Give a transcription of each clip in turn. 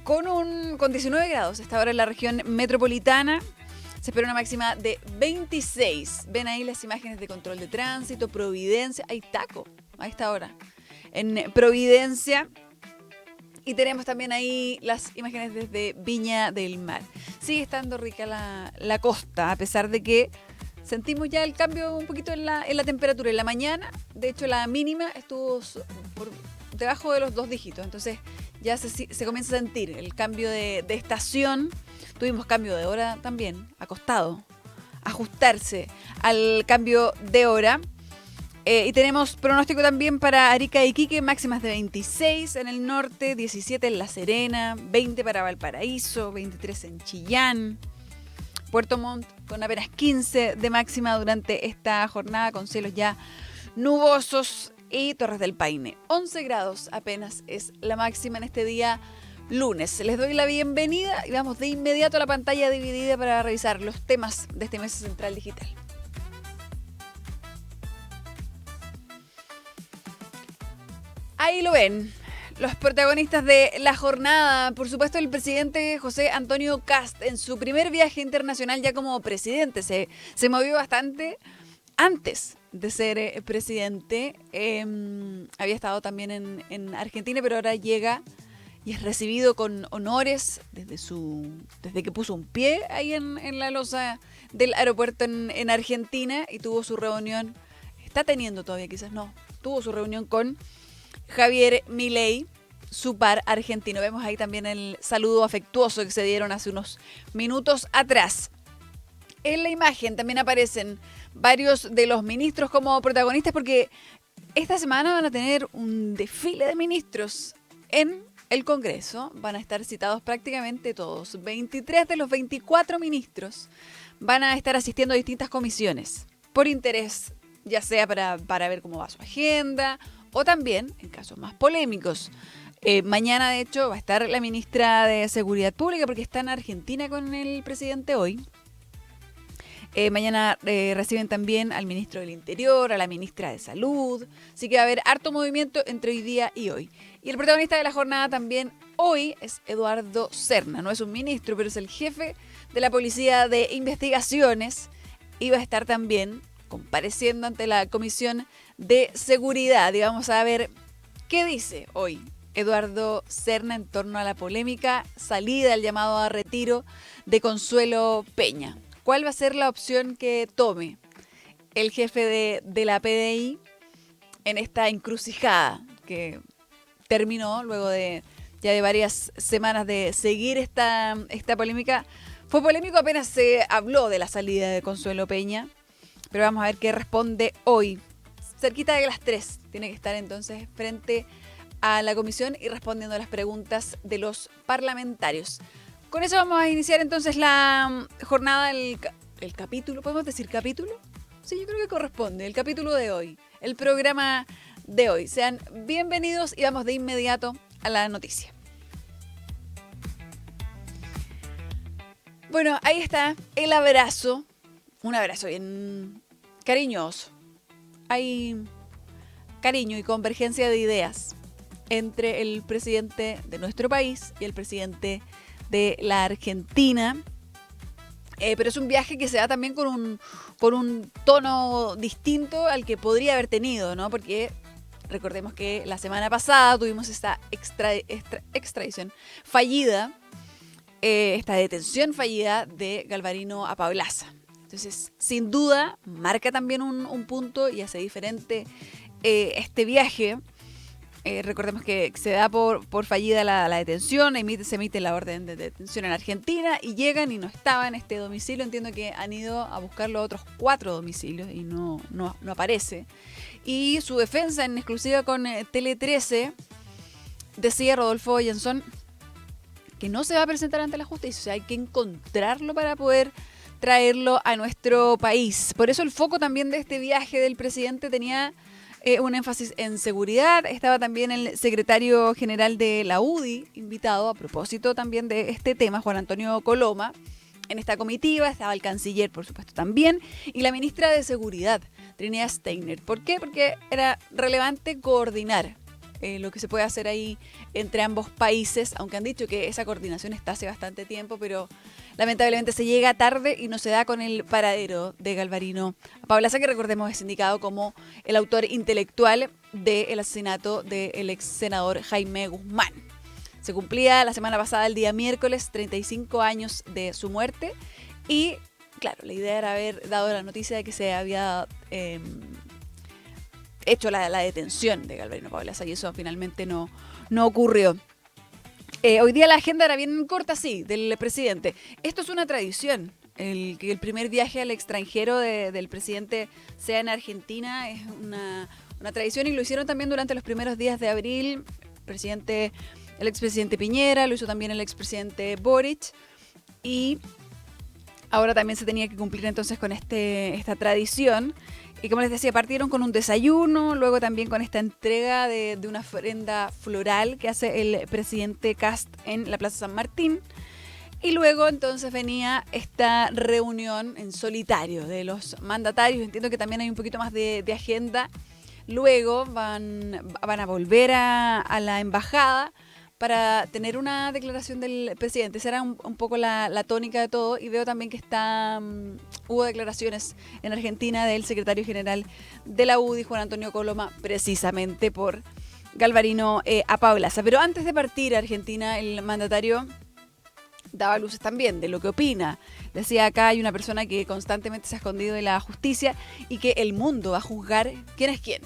con 19 grados. Esta hora en la región metropolitana. Se espera una máxima de 26. Ven ahí las imágenes de control de tránsito, Providencia. Hay taco a esta hora en Providencia. Y tenemos también ahí las imágenes desde Viña del Mar. Sigue estando rica la costa, a pesar de que sentimos ya el cambio un poquito en la temperatura. En la mañana, de hecho, la mínima estuvo por debajo de los 2 dígitos. Entonces ya se comienza a sentir el cambio de estación. Tuvimos cambio de hora también, acostado, ajustarse al cambio de hora. Y tenemos pronóstico también para Arica y Iquique, máximas de 26 en el norte, 17 en La Serena, 20 para Valparaíso, 23 en Chillán, Puerto Montt con apenas 15 de máxima durante esta jornada con cielos ya nubosos y Torres del Paine. 11 grados apenas es la máxima en este día lunes. Les doy la bienvenida y vamos de inmediato a la pantalla dividida para revisar los temas de este mes central digital. Ahí lo ven, los protagonistas de la jornada. Por supuesto, el presidente José Antonio Kast en su primer viaje internacional ya como presidente. Se movió bastante antes de ser presidente. Había estado también en Argentina, pero ahora llega y es recibido con honores desde que puso un pie ahí en la losa del aeropuerto en Argentina y tuvo su reunión. Está teniendo todavía, quizás no. Tuvo su reunión con Javier Milei, su par argentino. Vemos ahí también el saludo afectuoso que se dieron hace unos minutos atrás. En la imagen también aparecen varios de los ministros como protagonistas porque esta semana van a tener un desfile de ministros en el Congreso. Van a estar citados prácticamente todos. 23 de los 24 ministros van a estar asistiendo a distintas comisiones por interés, ya sea para ver cómo va su agenda o también en casos más polémicos. Mañana, de hecho, va a estar la ministra de Seguridad Pública porque está en Argentina con el presidente hoy. Mañana reciben también al ministro del Interior, a la ministra de Salud. Así que va a haber harto movimiento entre hoy día y hoy. Y el protagonista de la jornada también hoy es Eduardo Serna. No es un ministro, pero es el jefe de la Policía de Investigaciones. Y va a estar también compareciendo ante la Comisión de Seguridad. Y vamos a ver qué dice hoy Eduardo Serna en torno a la polémica salida, el llamado a retiro de Consuelo Peña. ¿Cuál va a ser la opción que tome el jefe de la PDI en esta encrucijada que terminó luego de varias semanas de seguir esta polémica? Fue polémico apenas se habló de la salida de Consuelo Peña, pero vamos a ver qué responde hoy. Cerquita de las 3 tiene que estar entonces frente a la comisión y respondiendo a las preguntas de los parlamentarios. Con eso vamos a iniciar entonces la jornada, el capítulo. ¿Podemos decir capítulo? Sí, yo creo que corresponde. El capítulo de hoy, el programa de hoy. Sean bienvenidos y vamos de inmediato a la noticia. Bueno, ahí está el abrazo. Un abrazo bien cariñoso. Hay cariño y convergencia de ideas entre el presidente de nuestro país y el presidente de la Argentina, pero es un viaje que se da también con un tono distinto al que podría haber tenido, ¿no? Porque recordemos que la semana pasada tuvimos esta extradición fallida, esta detención fallida de Galvarino Apablaza. Entonces, sin duda, marca también un punto y hace diferente este viaje. Recordemos que se da por fallida la detención, se emite la orden de detención en Argentina y llegan y no estaba en este domicilio. Entiendo que han ido a buscarlo a otros 4 domicilios y no aparece. Y su defensa en exclusiva con Tele 13 decía Rodolfo Jensson que no se va a presentar ante la justicia. O sea, hay que encontrarlo para poder traerlo a nuestro país. Por eso el foco también de este viaje del presidente tenía un énfasis en seguridad. Estaba también el secretario general de la UDI invitado a propósito también de este tema, Juan Antonio Coloma. En esta comitiva estaba el canciller, por supuesto, también, y la ministra de Seguridad, Trinidad Steiner. ¿Por qué? Porque era relevante coordinar lo que se puede hacer ahí entre ambos países, aunque han dicho que esa coordinación está hace bastante tiempo, pero lamentablemente se llega tarde y no se da con el paradero de Galvarino Paulaza, que recordemos es indicado como el autor intelectual del asesinato del ex senador Jaime Guzmán. Se cumplía la semana pasada, el día miércoles, 35 años de su muerte y, claro, la idea era haber dado la noticia de que se había hecho la detención de Galvarino Paulaza y eso finalmente no ocurrió. Hoy día la agenda era bien corta, sí, del presidente. Esto es una tradición. Que el primer viaje al extranjero del presidente sea en Argentina es una tradición y lo hicieron también durante los primeros días de abril. El expresidente Piñera, lo hizo también el expresidente Boric y ahora también se tenía que cumplir entonces con esta tradición. Y como les decía, partieron con un desayuno, luego también con esta entrega de una ofrenda floral que hace el presidente Kast en la Plaza San Martín. Y luego entonces venía esta reunión en solitario de los mandatarios. Entiendo que también hay un poquito más de agenda. Luego van a volver a la embajada para tener una declaración del presidente. Esa era un poco la tónica de todo. Y veo también que hubo declaraciones en Argentina del secretario general de la UDI, Juan Antonio Coloma, precisamente por Galvarino Paulaza. Pero antes de partir a Argentina, el mandatario daba luces también de lo que opina. Decía, acá hay una persona que constantemente se ha escondido de la justicia y que el mundo va a juzgar quién es quién.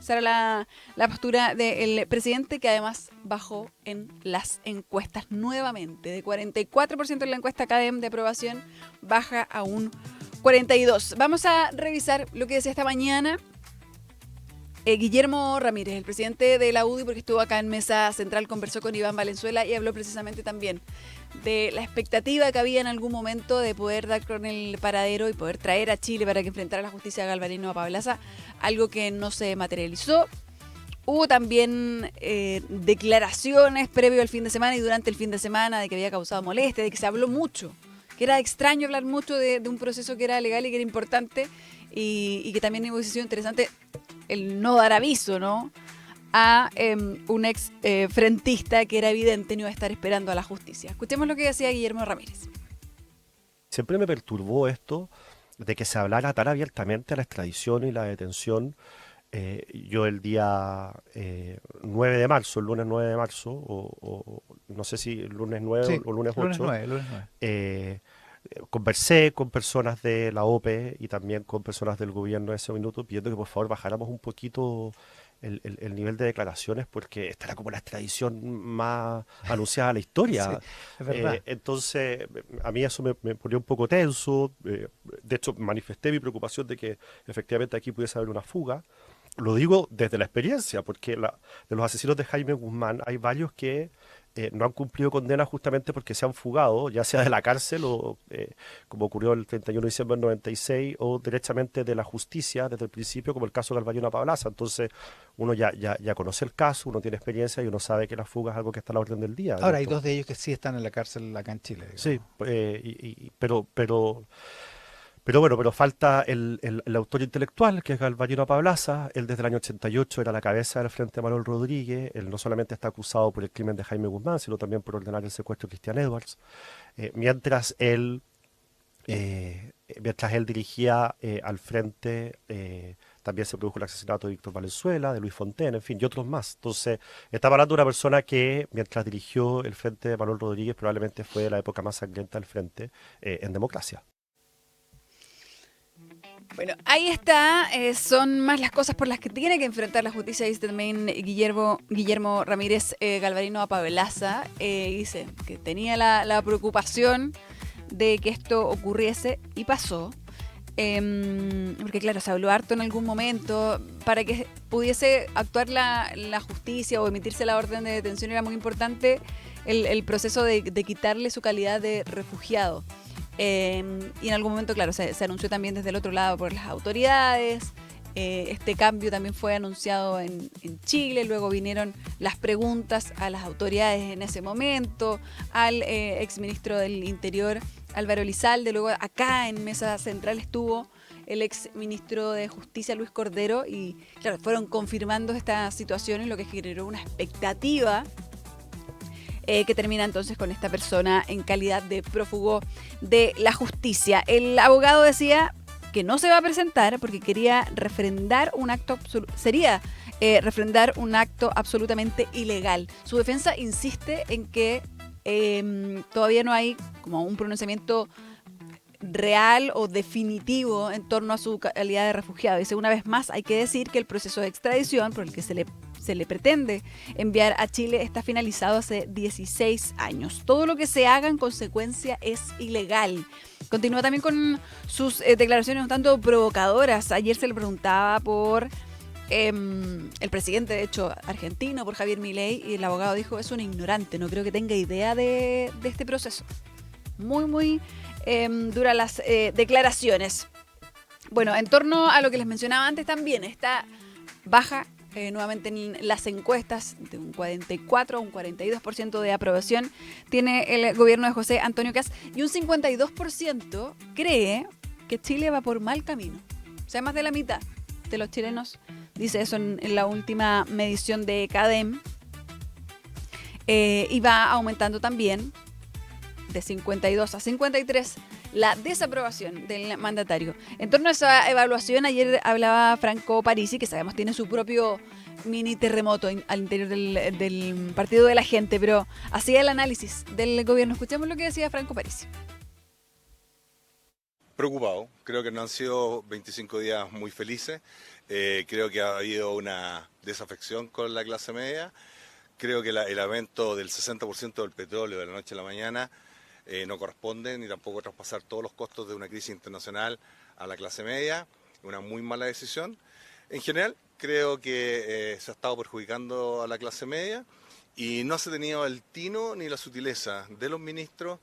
Esa era la postura del presidente, que además bajó en las encuestas nuevamente. De 44% en la encuesta CADEM de aprobación, baja a un 42%. Vamos a revisar lo que decía esta mañana Guillermo Ramírez, el presidente de la UDI, porque estuvo acá en Mesa Central, conversó con Iván Valenzuela y habló precisamente también de la expectativa que había en algún momento de poder dar con el paradero y poder traer a Chile para que enfrentara a la justicia a Galvarino Paulaza, algo que no se materializó. Hubo también declaraciones previo al fin de semana y durante el fin de semana de que había causado molestia, de que se habló mucho, que era extraño hablar mucho de un proceso que era legal y que era importante y que también hubiese sido interesante el no dar aviso, ¿no?, a un ex frentista que era evidente no iba a estar esperando a la justicia. Escuchemos lo que decía Guillermo Ramírez. Siempre me perturbó esto de que se hablara tan abiertamente de la extradición y la detención. Yo el día 9 de marzo, el lunes 9 de marzo, o no sé si el lunes 9 Sí, o lunes 8, lunes 9. conversé con personas de la OPE y también con personas del gobierno en ese minuto pidiendo que por favor bajáramos un poquito el nivel de declaraciones, porque esta era como la extradición más anunciada de la historia. Sí, es verdad. Entonces, a mí eso me ponía un poco tenso. De hecho, manifesté mi preocupación de que efectivamente aquí pudiese haber una fuga. Lo digo desde la experiencia, porque de los asesinos de Jaime Guzmán hay varios que no han cumplido condena justamente porque se han fugado, ya sea de la cárcel o como ocurrió el 31 de diciembre del 96, o derechamente de la justicia desde el principio, como el caso de Galvarino Paulaza. Entonces uno ya conoce el caso, uno tiene experiencia y uno sabe que la fuga es algo que está a la orden del día. Ahora, hay ¿cierto? dos de ellos que sí están en la cárcel acá en Chile, digamos. Sí, pero falta el autor intelectual, que es Galvarino Paulaza. Él desde el año 88 era la cabeza del Frente Manuel Rodríguez. Él no solamente está acusado por el crimen de Jaime Guzmán, sino también por ordenar el secuestro de Cristian Edwards. Mientras él dirigía al Frente, también se produjo el asesinato de Víctor Valenzuela, de Luis Fontaine, en fin, y otros más. Entonces, estamos hablando de una persona que, mientras dirigió el Frente de Manuel Rodríguez, probablemente fue la época más sangrienta del Frente en democracia. Bueno, ahí está, son más las cosas por las que tiene que enfrentar la justicia, dice también Guillermo Ramírez. Galvarino Paulaza dice que tenía la preocupación de que esto ocurriese y pasó, porque claro, se habló harto en algún momento, para que pudiese actuar la justicia o emitirse la orden de detención era muy importante el proceso de quitarle su calidad de refugiado. Y en algún momento, claro, se anunció también desde el otro lado por las autoridades. Este cambio también fue anunciado en Chile. Luego vinieron las preguntas a las autoridades en ese momento, al exministro del Interior, Álvaro Elizalde. Luego acá en Mesa Central estuvo el ex ministro de Justicia, Luis Cordero, y claro, fueron confirmando estas situaciones, lo que generó una expectativa que termina entonces con esta persona en calidad de prófugo de la justicia. El abogado decía que no se va a presentar porque quería refrendar un acto refrendar un acto absolutamente ilegal. Su defensa insiste en que todavía no hay como un pronunciamiento real o definitivo en torno a su calidad de refugiado. Dice, una vez más, hay que decir que el proceso de extradición por el que se le pretende enviar a Chile está finalizado hace 16 años. Todo lo que se haga en consecuencia es ilegal. Continúa también con sus declaraciones un tanto provocadoras. Ayer se le preguntaba por el presidente, de hecho, argentino, por Javier Milei, y el abogado dijo, es un ignorante, no creo que tenga idea de este proceso. Muy duras las declaraciones. Bueno, en torno a lo que les mencionaba antes también, está baja nuevamente en las encuestas, de un 44 a un 42% de aprobación tiene el gobierno de José Antonio Kast, y un 52% cree que Chile va por mal camino. O sea, más de la mitad de los chilenos dice eso en la última medición de CADEM, y va aumentando también de 52 a 53 la desaprobación del mandatario. En torno a esa evaluación, ayer hablaba Franco Parisi, que sabemos tiene su propio mini terremoto al interior del Partido de la Gente, pero hacía el análisis del gobierno. Escuchemos lo que decía Franco Parisi. Preocupado, creo que no han sido 25 días muy felices, creo que ha habido una desafección con la clase media, creo que el aumento del 60% del petróleo de la noche a la mañana no corresponde, ni tampoco traspasar todos los costos de una crisis internacional a la clase media, una muy mala decisión. En general, creo que se ha estado perjudicando a la clase media y no se ha tenido el tino ni la sutileza de los ministros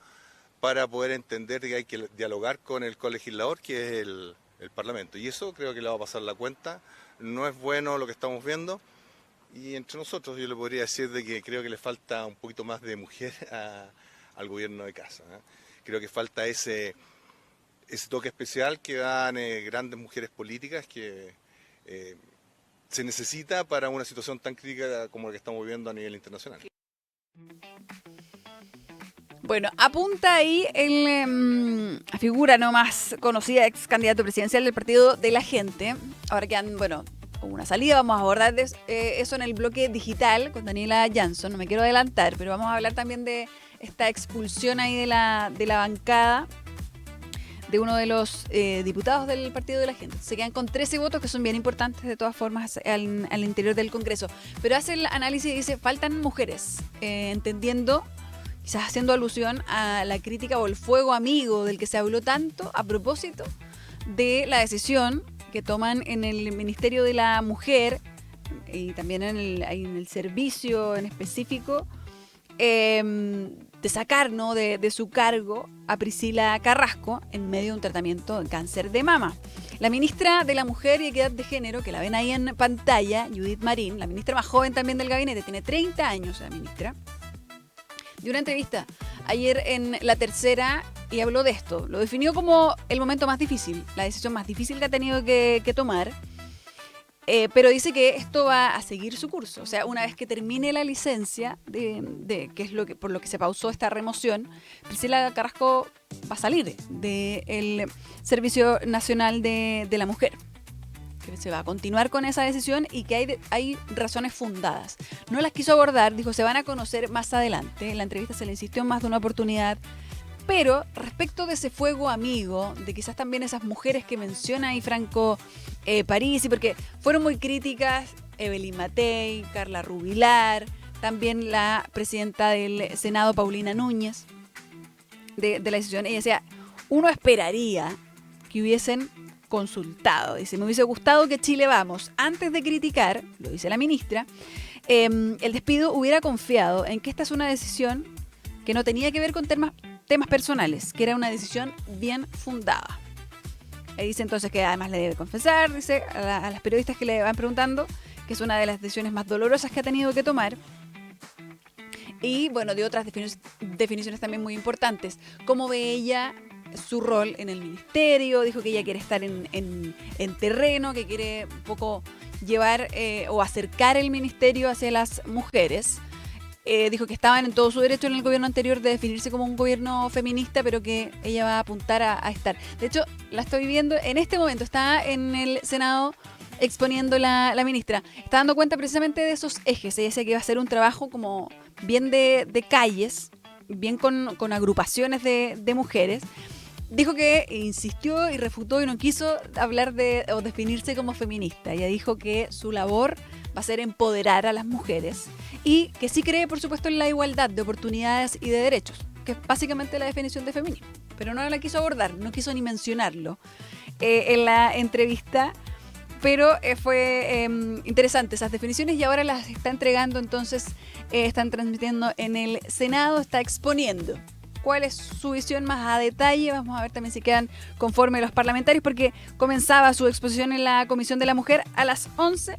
para poder entender que hay que dialogar con el colegislador, que es el Parlamento. Y eso creo que le va a pasar la cuenta. No es bueno lo que estamos viendo. Y entre nosotros yo le podría decir de que creo que le falta un poquito más de mujer al gobierno de casa, ¿eh? Creo que falta ese toque especial que dan grandes mujeres políticas que se necesita para una situación tan crítica como la que estamos viviendo a nivel internacional. Bueno, apunta ahí la figura no más conocida, ex candidato presidencial del Partido de la Gente. Ahora que han, una salida, vamos a abordar eso en el bloque digital con Daniela Jansson. No me quiero adelantar, pero vamos a hablar también de esta expulsión ahí de la bancada de uno de los diputados del Partido de la Gente. Se quedan con 13 votos, que son bien importantes de todas formas al interior del Congreso. Pero hace el análisis y dice, faltan mujeres, entendiendo, quizás haciendo alusión a la crítica o el fuego amigo del que se habló tanto a propósito de la decisión que toman en el Ministerio de la Mujer y también en el servicio en específico, de sacar, ¿no?, de su cargo a Priscila Carrasco en medio de un tratamiento de cáncer de mama. La ministra de la Mujer y Equidad de Género, que la ven ahí en pantalla, Judith Marín, la ministra más joven también del gabinete, tiene 30 años la ministra, dio una entrevista ayer en La Tercera y habló de esto. Lo definió como el momento más difícil, la decisión más difícil que ha tenido que tomar, pero dice que esto va a seguir su curso. O sea, una vez que termine la licencia, que es por lo que se pausó esta remoción, Priscila Carrasco va a salir del Servicio Nacional de la Mujer. Que se va a continuar con esa decisión y que hay razones fundadas. No las quiso abordar, dijo, se van a conocer más adelante. En la entrevista se le insistió en más de una oportunidad. Pero respecto de ese fuego amigo, de quizás también esas mujeres que menciona ahí Franco Parisi, porque fueron muy críticas Evelyn Matei, Carla Rubilar, también la presidenta del Senado, Paulina Núñez, de la decisión. Ella decía, uno esperaría que hubiesen consultado. Dice, me hubiese gustado que Chile Vamos, antes de criticar, lo dice la ministra, el despido hubiera confiado en que esta es una decisión que no tenía que ver con temas personales, que era una decisión bien fundada. Dice entonces que además le debe confesar, dice a las periodistas que le van preguntando, que es una de las decisiones más dolorosas que ha tenido que tomar. Y bueno, de otras definiciones también muy importantes. ¿Cómo ve ella su rol en el ministerio, dijo que ella quiere estar en terreno, que quiere un poco llevar o acercar el ministerio hacia las mujeres. Dijo que estaban en todo su derecho en el gobierno anterior de definirse como un gobierno feminista, pero que ella va a apuntar a estar. De hecho, la estoy viendo en este momento, está en el Senado exponiendo la ministra. Está dando cuenta precisamente de esos ejes. Ella decía que iba a hacer un trabajo como bien de calles, bien con agrupaciones de mujeres. Dijo que insistió y refutó y no quiso hablar o definirse como feminista. Ella dijo que su labor va a ser empoderar a las mujeres y que sí cree, por supuesto, en la igualdad de oportunidades y de derechos, que es básicamente la definición de feminismo. Pero no la quiso abordar, no quiso ni mencionarlo en la entrevista. Pero fue interesante esas definiciones y ahora las está entregando, entonces están transmitiendo en el Senado, está exponiendo cuál es su visión más a detalle. Vamos a ver también si quedan conformes los parlamentarios, porque comenzaba su exposición en la Comisión de la Mujer a las 11.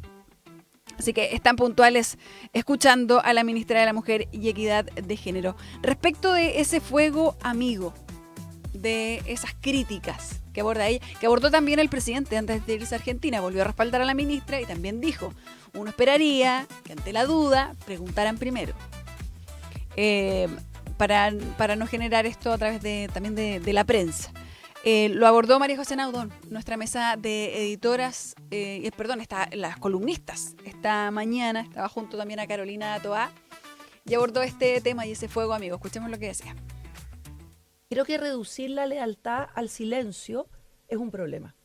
Así que están puntuales escuchando a la ministra de la Mujer y Equidad de Género. Respecto de ese fuego amigo, de esas críticas que aborda ella, que abordó también el presidente antes de irse a Argentina, volvió a respaldar a la ministra y también dijo, uno esperaría que ante la duda preguntaran primero. Para no generar esto a través también de la prensa. Lo abordó María José Naudón, nuestra mesa de editoras, las columnistas. Esta mañana estaba junto también a Carolina Toá y abordó este tema y ese fuego amigo. Escuchemos lo que decía. Creo que reducir la lealtad al silencio es un problema.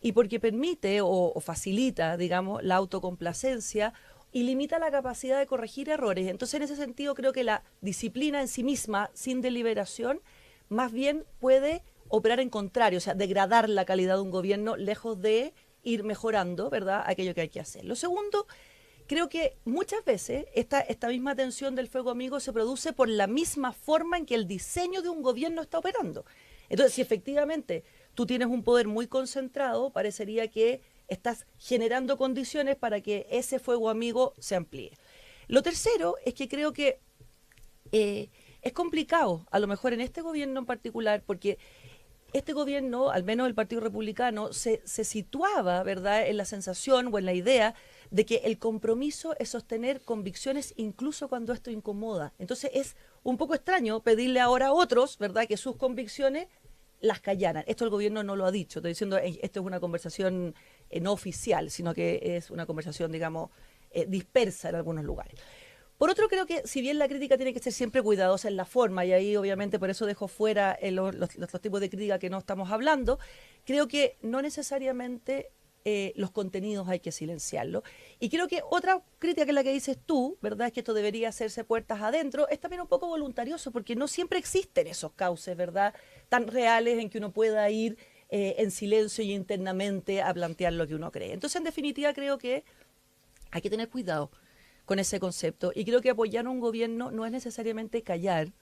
Y porque permite o facilita, digamos, la autocomplacencia y limita la capacidad de corregir errores. Entonces, en ese sentido, creo que la disciplina en sí misma, sin deliberación, más bien puede operar en contrario, o sea, degradar la calidad de un gobierno lejos de ir mejorando, ¿verdad?, aquello que hay que hacer. Lo segundo, creo que muchas veces esta misma tensión del fuego amigo se produce por la misma forma en que el diseño de un gobierno está operando. Entonces, si efectivamente tú tienes un poder muy concentrado, parecería que estás generando condiciones para que ese fuego amigo se amplíe. Lo tercero es que creo que es complicado, a lo mejor en este gobierno en particular, porque este gobierno, al menos el Partido Republicano, se situaba, ¿verdad?, en la sensación o en la idea de que el compromiso es sostener convicciones incluso cuando esto incomoda. Entonces es un poco extraño pedirle ahora a otros, ¿verdad?, que sus convicciones las callaran. Esto el gobierno no lo ha dicho. Estoy diciendo, esto es una conversación no oficial, sino que es una conversación, digamos, dispersa en algunos lugares. Por otro, creo que si bien la crítica tiene que ser siempre cuidadosa en la forma, y ahí obviamente por eso dejo fuera los tipos de crítica que no estamos hablando, creo que no necesariamente los contenidos hay que silenciarlos. Y creo que otra crítica que es la que dices tú, ¿verdad?, es que esto debería hacerse puertas adentro, es también un poco voluntarioso, porque no siempre existen esos cauces, ¿verdad?, tan reales en que uno pueda ir en silencio y internamente a plantear lo que uno cree. Entonces, en definitiva, creo que hay que tener cuidado con ese concepto. Y creo que apoyar a un gobierno no es necesariamente callar.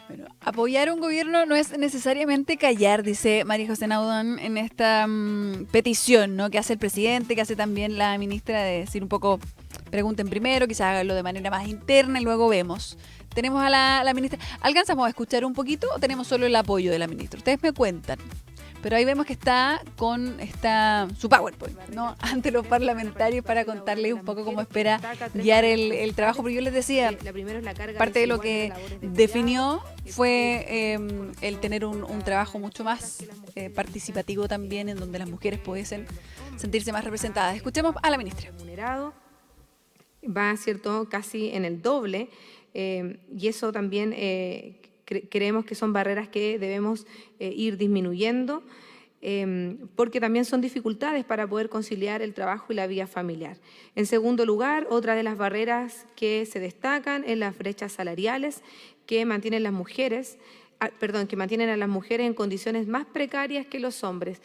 Bueno, apoyar a un gobierno no es necesariamente callar, dice María José Naudón en esta petición, ¿no?, que hace el presidente, que hace también la ministra, de decir un poco, pregunten primero, quizás háganlo de manera más interna y luego vemos. Tenemos a la ministra. ¿Alcanzamos a escuchar un poquito o tenemos solo el apoyo de la ministra? Ustedes me cuentan. Pero ahí vemos que está con su PowerPoint, ¿no?, ante los parlamentarios para contarles un poco cómo espera guiar el trabajo. Porque yo les decía, parte de lo que definió fue el tener un trabajo mucho más participativo también, en donde las mujeres pudiesen sentirse más representadas. Escuchemos a la ministra. Va, ¿cierto?, casi en el doble, y eso también creemos que son barreras que debemos ir disminuyendo, porque también son dificultades para poder conciliar el trabajo y la vida familiar. En segundo lugar, otra de las barreras que se destacan es las brechas salariales que mantienen a las mujeres en condiciones más precarias que los hombres.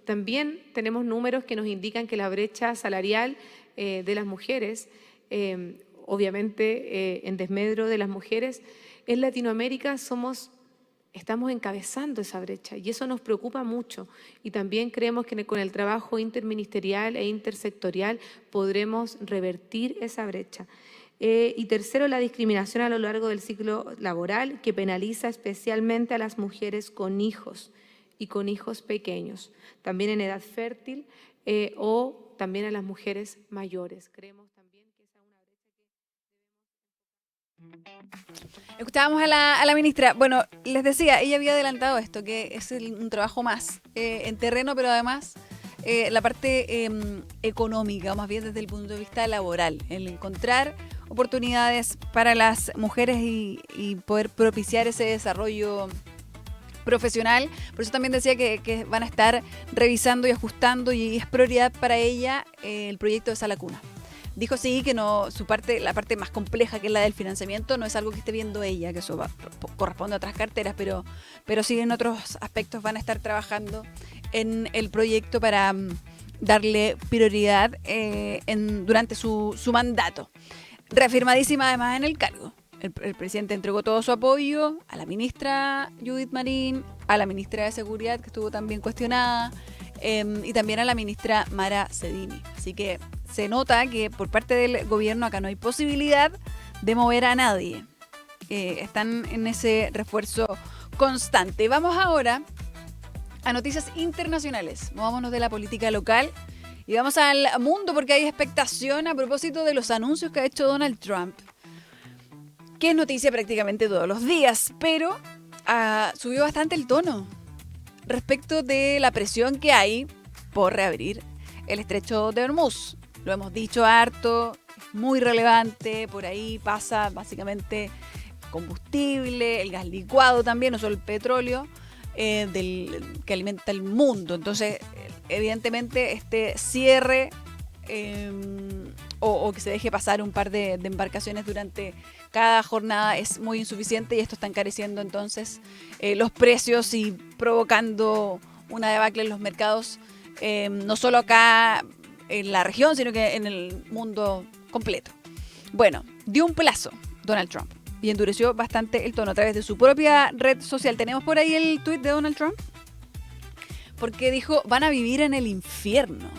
También tenemos números que nos indican que la brecha salarial de las mujeres, obviamente en desmedro de las mujeres, en Latinoamérica estamos encabezando esa brecha y eso nos preocupa mucho, y también creemos que con el trabajo interministerial e intersectorial podremos revertir esa brecha. Y tercero, la discriminación a lo largo del ciclo laboral, que penaliza especialmente a las mujeres con hijos y con hijos pequeños, también en edad fértil o también a las mujeres mayores. Creemos también que esa es una brecha que... Escuchábamos a la ministra. Bueno, les decía, ella había adelantado esto, que es un trabajo más en terreno, pero además la parte económica, o más bien desde el punto de vista laboral, el encontrar oportunidades para las mujeres y poder propiciar ese desarrollo profesional. Por eso también decía que van a estar revisando y ajustando, y es prioridad para ella el proyecto de Sala Cuna. Dijo sí que no, la parte más compleja, que es la del financiamiento, no es algo que esté viendo ella, que eso corresponde a otras carteras, pero sí en otros aspectos van a estar trabajando en el proyecto para darle prioridad durante su mandato. Reafirmadísima además en el cargo. El presidente entregó todo su apoyo a la ministra Judith Marín, a la ministra de Seguridad, que estuvo también cuestionada, y también a la ministra Mara Cedini. Así que se nota que por parte del gobierno acá no hay posibilidad de mover a nadie. Están en ese refuerzo constante. Vamos ahora a noticias internacionales. Movámonos de la política local y vamos al mundo, porque hay expectación a propósito de los anuncios que ha hecho Donald Trump, que es noticia prácticamente todos los días, pero subió bastante el tono respecto de la presión que hay por reabrir el estrecho de Hormuz. Lo hemos dicho harto, es muy relevante, por ahí pasa básicamente combustible, el gas licuado también, no solo el petróleo, que alimenta el mundo. Entonces, evidentemente, este cierre o que se deje pasar un par de embarcaciones durante cada jornada es muy insuficiente, y esto está encareciendo entonces los precios y provocando una debacle en los mercados, no solo acá en la región, sino que en el mundo completo. Bueno, dio un plazo Donald Trump y endureció bastante el tono a través de su propia red social. Tenemos por ahí el tuit de Donald Trump, porque dijo, van a vivir en el infierno.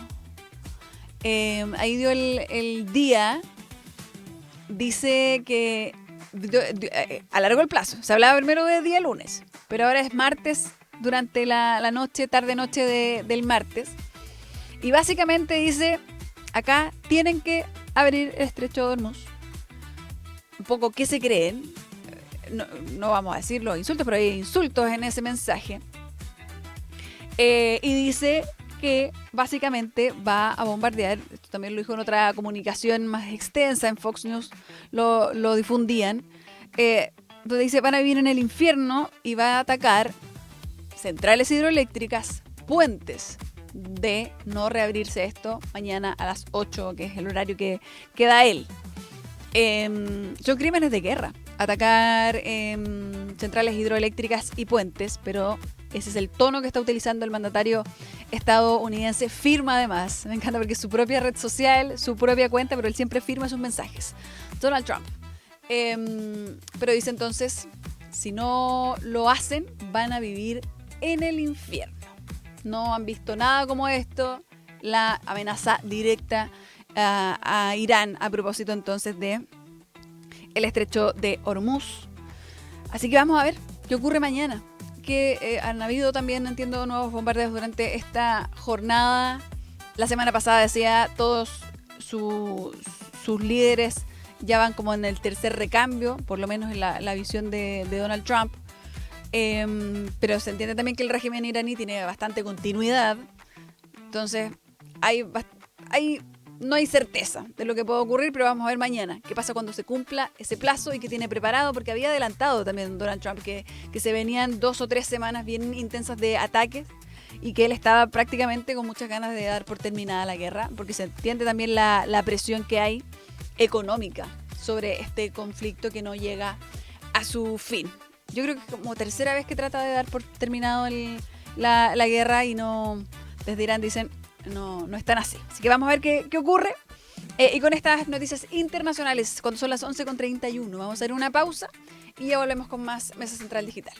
Ahí dio el día, dice que alargó el plazo. Se hablaba primero de día lunes, pero ahora es martes, durante la noche, tarde-noche del martes. Y básicamente dice, acá tienen que abrir el estrecho de Hormuz. Un poco, ¿qué se creen? No vamos a decir los insultos, pero hay insultos en ese mensaje. Y dice que básicamente va a bombardear, esto también lo dijo en otra comunicación más extensa, en Fox News lo difundían, donde dice, van a vivir en el infierno, y va a atacar centrales hidroeléctricas, puentes, de no reabrirse esto mañana a las 8, que es el horario que da él. Son crímenes de guerra, atacar centrales hidroeléctricas y puentes, pero ese es el tono que está utilizando el mandatario estadounidense. Firma además, me encanta porque es su propia red social, su propia cuenta, pero él siempre firma sus mensajes. Donald Trump. Pero dice entonces, si no lo hacen, van a vivir en el infierno. No han visto nada como esto, la amenaza directa a Irán a propósito entonces de el estrecho de Hormuz. Así que vamos a ver qué ocurre mañana, que han habido también, entiendo, nuevos bombardeos durante esta jornada. La semana pasada decía, todos sus líderes ya van como en el tercer recambio, por lo menos en la visión de Donald Trump. Pero se entiende también que el régimen iraní tiene bastante continuidad, entonces no hay certeza de lo que puede ocurrir, pero vamos a ver mañana qué pasa cuando se cumpla ese plazo y qué tiene preparado, porque había adelantado también Donald Trump que se venían 2 o 3 semanas bien intensas de ataques, y que él estaba prácticamente con muchas ganas de dar por terminada la guerra, porque se entiende también la presión que hay económica sobre este conflicto que no llega a su fin. Yo creo que es como tercera vez que trata de dar por terminado la guerra, y no, desde Irán dicen no están así. Así que vamos a ver qué ocurre. Y con estas noticias internacionales, cuando son las 11:31, vamos a hacer una pausa y ya volvemos con más Mesa Central Digital.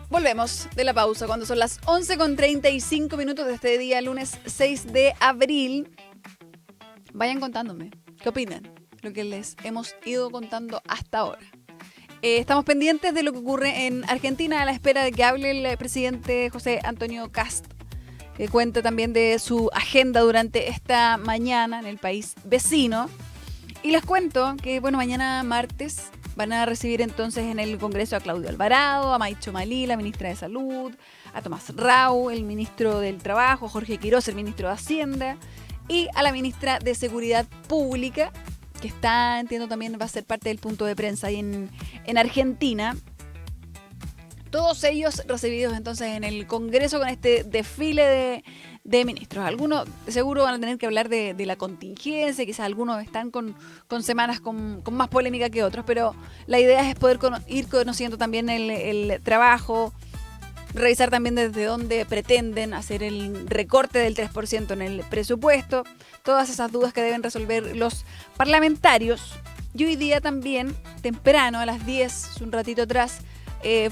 Volvemos de la pausa cuando son las 11:35 de este día, lunes 6 de abril. Vayan contándome, ¿qué opinan? Lo que les hemos ido contando hasta ahora. Estamos pendientes de lo que ocurre en Argentina a la espera de que hable el presidente José Antonio Kast, que cuenta también de su agenda durante esta mañana en el país vecino. Y les cuento que, bueno, mañana martes van a recibir entonces en el Congreso a Claudio Alvarado, a Maicho Malí, la ministra de Salud, a Tomás Rau, el ministro del Trabajo, Jorge Quirós, el ministro de Hacienda, y a la ministra de Seguridad Pública, que está, entiendo, también va a ser parte del punto de prensa ahí en Argentina. Todos ellos recibidos entonces en el Congreso con este desfile de ministros. Algunos seguro van a tener que hablar de la contingencia, quizás algunos están con semanas con más polémica que otros, pero la idea es poder ir conociendo también el trabajo, revisar también desde dónde pretenden hacer el recorte del 3% en el presupuesto, todas esas dudas que deben resolver los parlamentarios. Y hoy día también, temprano, a las 10, un ratito atrás,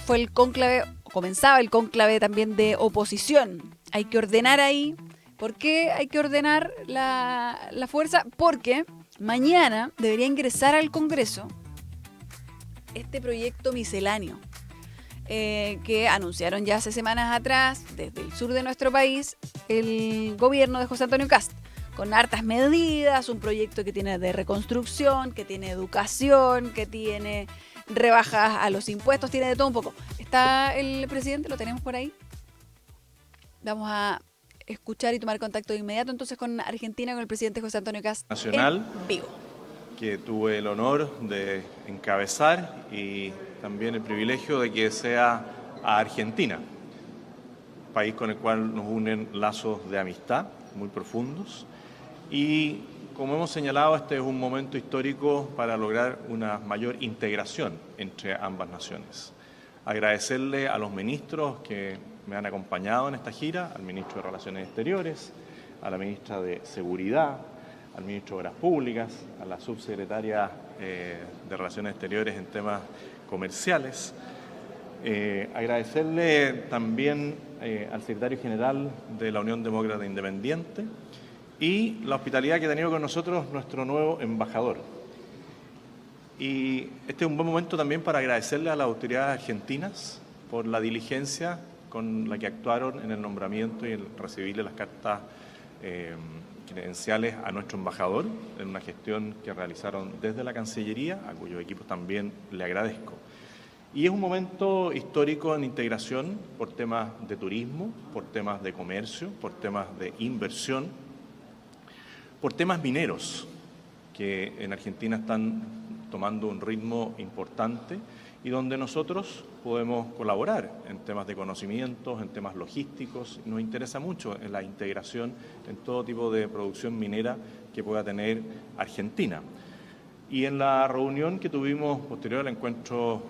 fue el cónclave, comenzaba el cónclave también de oposición. Hay que ordenar ahí. ¿Por qué hay que ordenar la fuerza? Porque mañana debería ingresar al Congreso este proyecto misceláneo que anunciaron ya hace semanas atrás desde el sur de nuestro país el gobierno de José Antonio Kast, con hartas medidas, un proyecto que tiene de reconstrucción, que tiene educación, que tiene rebajas a los impuestos, tiene de todo un poco. ¿Está el presidente? ¿Lo tenemos por ahí? Vamos a escuchar y tomar contacto de inmediato entonces con Argentina, con el presidente José Antonio Kast Nacional, en Vigo, que tuve el honor de encabezar y también el privilegio de que sea a Argentina, país con el cual nos unen lazos de amistad muy profundos. Y como hemos señalado, este es un momento histórico para lograr una mayor integración entre ambas naciones. Agradecerle a los ministros que me han acompañado en esta gira, al ministro de Relaciones Exteriores, a la ministra de Seguridad, al ministro de Obras Públicas, a la subsecretaria de Relaciones Exteriores en temas comerciales. Agradecerle también al secretario general de la Unión Demócrata Independiente y la hospitalidad que ha tenido con nosotros nuestro nuevo embajador. Y este es un buen momento también para agradecerle a las autoridades argentinas por la diligencia con la que actuaron en el nombramiento y el recibirle las cartas credenciales a nuestro embajador, en una gestión que realizaron desde la Cancillería, a cuyo equipo también le agradezco. Y es un momento histórico en integración por temas de turismo, por temas de comercio, por temas de inversión, por temas mineros, que en Argentina están tomando un ritmo importante y donde nosotros podemos colaborar en temas de conocimientos, en temas logísticos. Nos interesa mucho en la integración en todo tipo de producción minera que pueda tener Argentina. Y en la reunión que tuvimos posterior al encuentro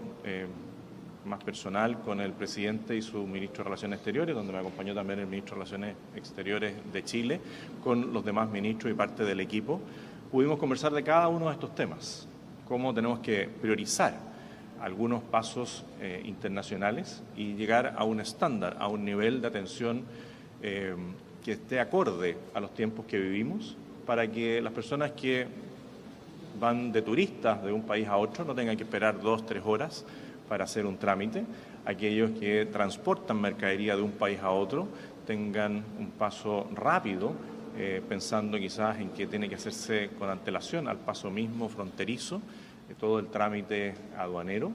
más personal con el presidente y su ministro de Relaciones Exteriores, donde me acompañó también el ministro de Relaciones Exteriores de Chile, con los demás ministros y parte del equipo, pudimos conversar de cada uno de estos temas, cómo tenemos que priorizar algunos pasos internacionales y llegar a un estándar, a un nivel de atención que esté acorde a los tiempos que vivimos, para que las personas que van de turistas de un país a otro no tengan que esperar 2-3 horas para hacer un trámite. Aquellos que transportan mercadería de un país a otro tengan un paso rápido, pensando quizás en que tiene que hacerse con antelación al paso mismo fronterizo, todo el trámite aduanero,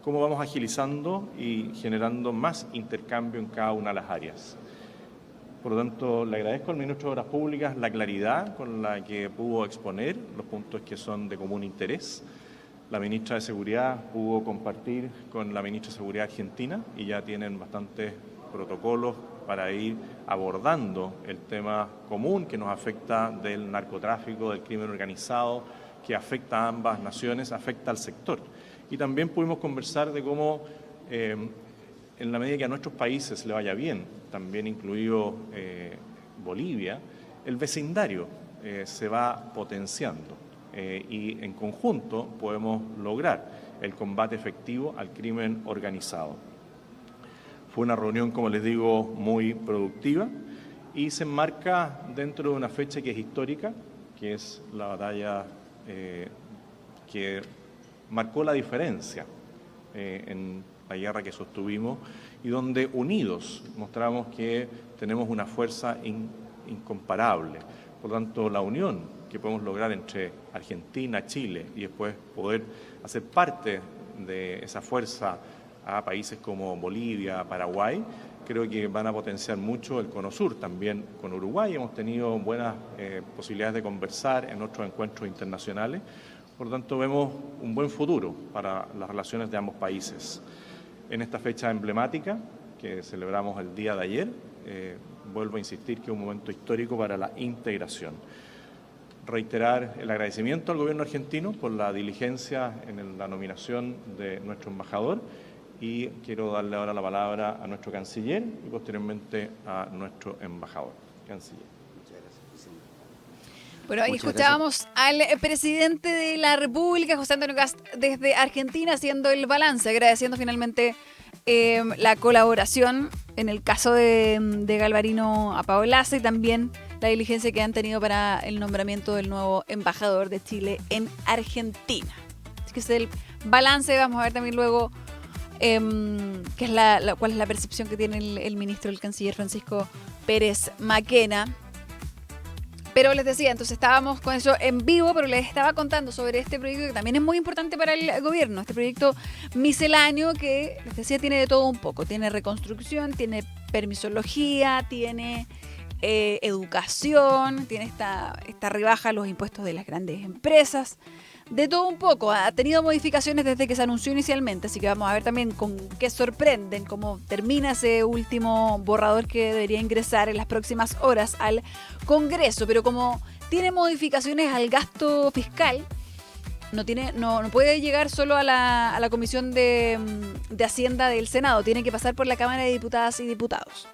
cómo vamos agilizando y generando más intercambio en cada una de las áreas. Por lo tanto, le agradezco al ministro de Obras Públicas la claridad con la que pudo exponer los puntos que son de común interés. La ministra de Seguridad pudo compartir con la ministra de Seguridad argentina y ya tienen bastantes protocolos para ir abordando el tema común que nos afecta del narcotráfico, del crimen organizado, que afecta a ambas naciones, afecta al sector. Y también pudimos conversar de cómo, en la medida que a nuestros países le vaya bien, también incluido Bolivia, el vecindario se va potenciando y en conjunto podemos lograr el combate efectivo al crimen organizado. Fue una reunión, como les digo, muy productiva y se enmarca dentro de una fecha que es histórica, que es la batalla que marcó la diferencia en la guerra que sostuvimos y donde unidos mostramos que tenemos una fuerza incomparable. Por lo tanto, la unión que podemos lograr entre Argentina, Chile y después poder hacer parte de esa fuerza a países como Bolivia, Paraguay, creo que van a potenciar mucho el Cono Sur. También con Uruguay hemos tenido buenas posibilidades de conversar en otros encuentros internacionales. Por lo tanto, vemos un buen futuro para las relaciones de ambos países. En esta fecha emblemática que celebramos el día de ayer, vuelvo a insistir que es un momento histórico para la integración. Reiterar el agradecimiento al gobierno argentino por la diligencia en la nominación de nuestro embajador y quiero darle ahora la palabra a nuestro canciller y posteriormente a nuestro embajador. Canciller. Bueno, ahí escuchábamos al presidente de la República, José Antonio Kast, desde Argentina, haciendo el balance, agradeciendo finalmente la colaboración en el caso de Galvarino Apaolaza y también la diligencia que han tenido para el nombramiento del nuevo embajador de Chile en Argentina. Así que ese es el balance. Vamos a ver también luego cuál es la percepción que tiene el ministro, el canciller Francisco Pérez Maquena. Pero les decía, entonces estábamos con eso en vivo, pero les estaba contando sobre este proyecto que también es muy importante para el gobierno, este proyecto misceláneo que, les decía, tiene de todo un poco. Tiene reconstrucción, tiene permisología, tiene educación, tiene esta rebaja a los impuestos de las grandes empresas. De todo un poco, ha tenido modificaciones desde que se anunció inicialmente, así que vamos a ver también con qué sorprenden, cómo termina ese último borrador que debería ingresar en las próximas horas al Congreso, pero como tiene modificaciones al gasto fiscal, no puede llegar solo a la Comisión de Hacienda del Senado, tiene que pasar por la Cámara de Diputadas y Diputados.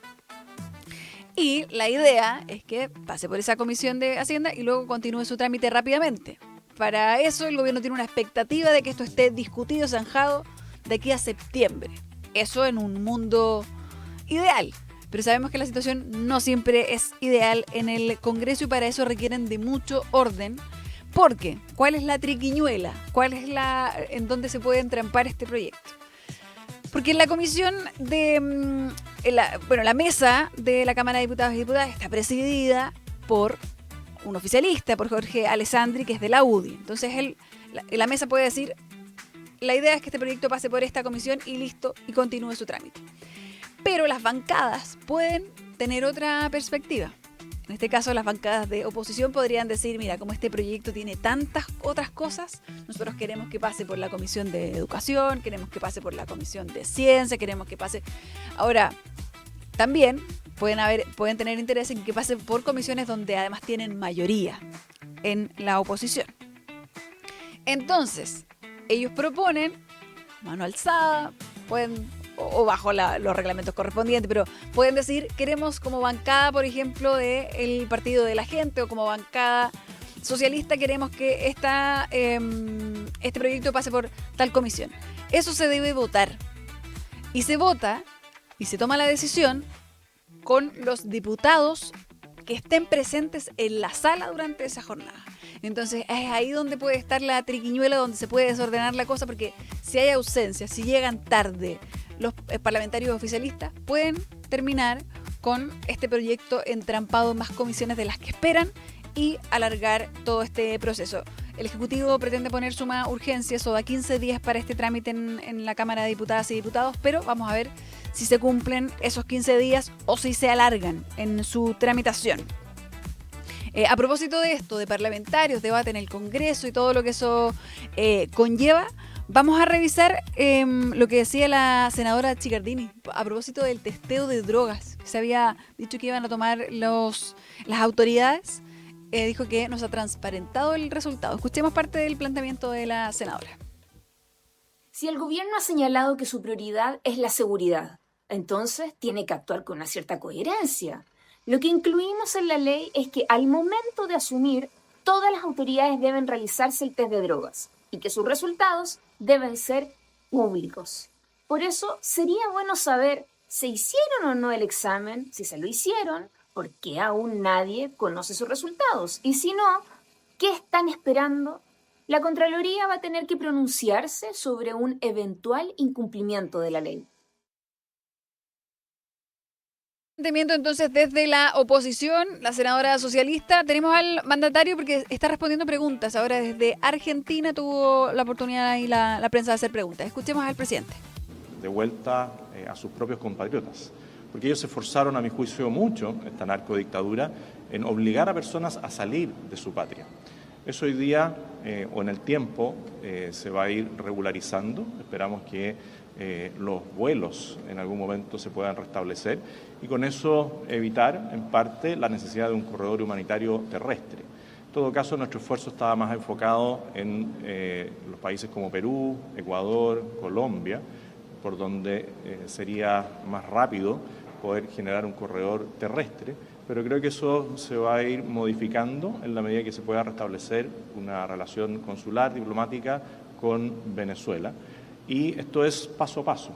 Y la idea es que pase por esa Comisión de Hacienda y luego continúe su trámite rápidamente. Para eso el gobierno tiene una expectativa de que esto esté discutido, zanjado, de aquí a septiembre. Eso en un mundo ideal. Pero sabemos que la situación no siempre es ideal en el Congreso y para eso requieren de mucho orden. Porque, ¿cuál es la triquiñuela? ¿Cuál es en dónde se puede entrampar este proyecto? Porque en la comisión la mesa de la Cámara de Diputados y Diputadas está presidida por un oficialista, por Jorge Alessandri, que es de la UDI. Entonces la mesa puede decir, la idea es que este proyecto pase por esta comisión y listo, y continúe su trámite. Pero las bancadas pueden tener otra perspectiva. En este caso, las bancadas de oposición podrían decir, mira, como este proyecto tiene tantas otras cosas, nosotros queremos que pase por la Comisión de Educación, queremos que pase por la Comisión de Ciencia, queremos que pase... Ahora, también pueden tener interés en que pase por comisiones donde además tienen mayoría en la oposición. Entonces, ellos proponen, mano alzada, o bajo los reglamentos correspondientes, pero pueden decir, queremos como bancada, por ejemplo, del Partido de la Gente o como bancada socialista, queremos que este proyecto pase por tal comisión. Eso se debe votar. Y se vota y se toma la decisión con los diputados que estén presentes en la sala durante esa jornada. Entonces es ahí donde puede estar la triquiñuela, donde se puede desordenar la cosa, porque si hay ausencia, si llegan tarde los parlamentarios oficialistas, pueden terminar con este proyecto entrampado en más comisiones de las que esperan y alargar todo este proceso. El Ejecutivo pretende poner suma urgencia, eso da 15 días para este trámite en la Cámara de Diputadas y Diputados, pero vamos a ver si se cumplen esos 15 días o si se alargan en su tramitación. A propósito de esto, de parlamentarios, debate en el Congreso y todo lo que eso conlleva, vamos a revisar lo que decía la senadora Chiccardini a propósito del testeo de drogas. Se había dicho que iban a tomar las autoridades. Dijo que nos ha transparentado el resultado. Escuchemos parte del planteamiento de la senadora. Si el gobierno ha señalado que su prioridad es la seguridad, entonces tiene que actuar con una cierta coherencia. Lo que incluimos en la ley es que al momento de asumir, todas las autoridades deben realizarse el test de drogas y que sus resultados deben ser públicos. Por eso sería bueno saber ¿Se hicieron o no el examen? Si se lo hicieron, ¿por qué aún nadie conoce sus resultados? Y si no, ¿qué están esperando? La Contraloría va a tener que pronunciarse sobre un eventual incumplimiento de la ley. Entonces, desde la oposición, la senadora socialista, tenemos al mandatario porque está respondiendo preguntas. Ahora desde Argentina tuvo la oportunidad y la prensa de hacer preguntas. Escuchemos al presidente. De vuelta a sus propios compatriotas, porque ellos se esforzaron, a mi juicio, mucho, esta narcodictadura, en obligar a personas a salir de su patria. Eso hoy día, o en el tiempo, se va a ir regularizando. Esperamos que los vuelos en algún momento se puedan restablecer y con eso evitar, en parte, la necesidad de un corredor humanitario terrestre. En todo caso, nuestro esfuerzo estaba más enfocado en los países como Perú, Ecuador, Colombia, por donde sería más rápido poder generar un corredor terrestre, pero creo que eso se va a ir modificando en la medida que se pueda restablecer una relación consular, diplomática con Venezuela. Y esto es paso a paso.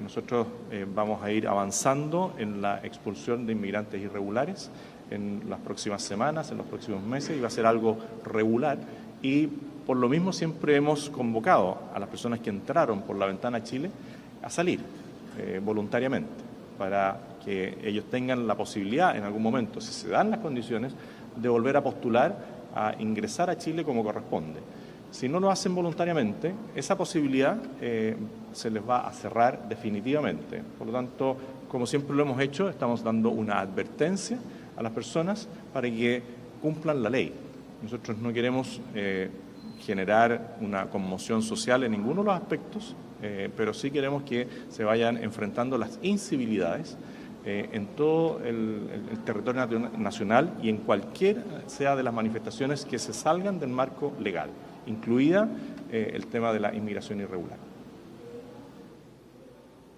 Nosotros vamos a ir avanzando en la expulsión de inmigrantes irregulares en las próximas semanas, en los próximos meses, y va a ser algo regular. Y por lo mismo siempre hemos convocado a las personas que entraron por la ventana a Chile a salir voluntariamente, para que ellos tengan la posibilidad en algún momento, si se dan las condiciones, de volver a postular a ingresar a Chile como corresponde. Si no lo hacen voluntariamente, esa posibilidad se les va a cerrar definitivamente. Por lo tanto, como siempre lo hemos hecho, estamos dando una advertencia a las personas para que cumplan la ley. Nosotros no queremos generar una conmoción social en ninguno de los aspectos, pero sí queremos que se vayan enfrentando las incivilidades en todo el territorio nacional y en cualquier sea de las manifestaciones que se salgan del marco legal, incluida el tema de la inmigración irregular.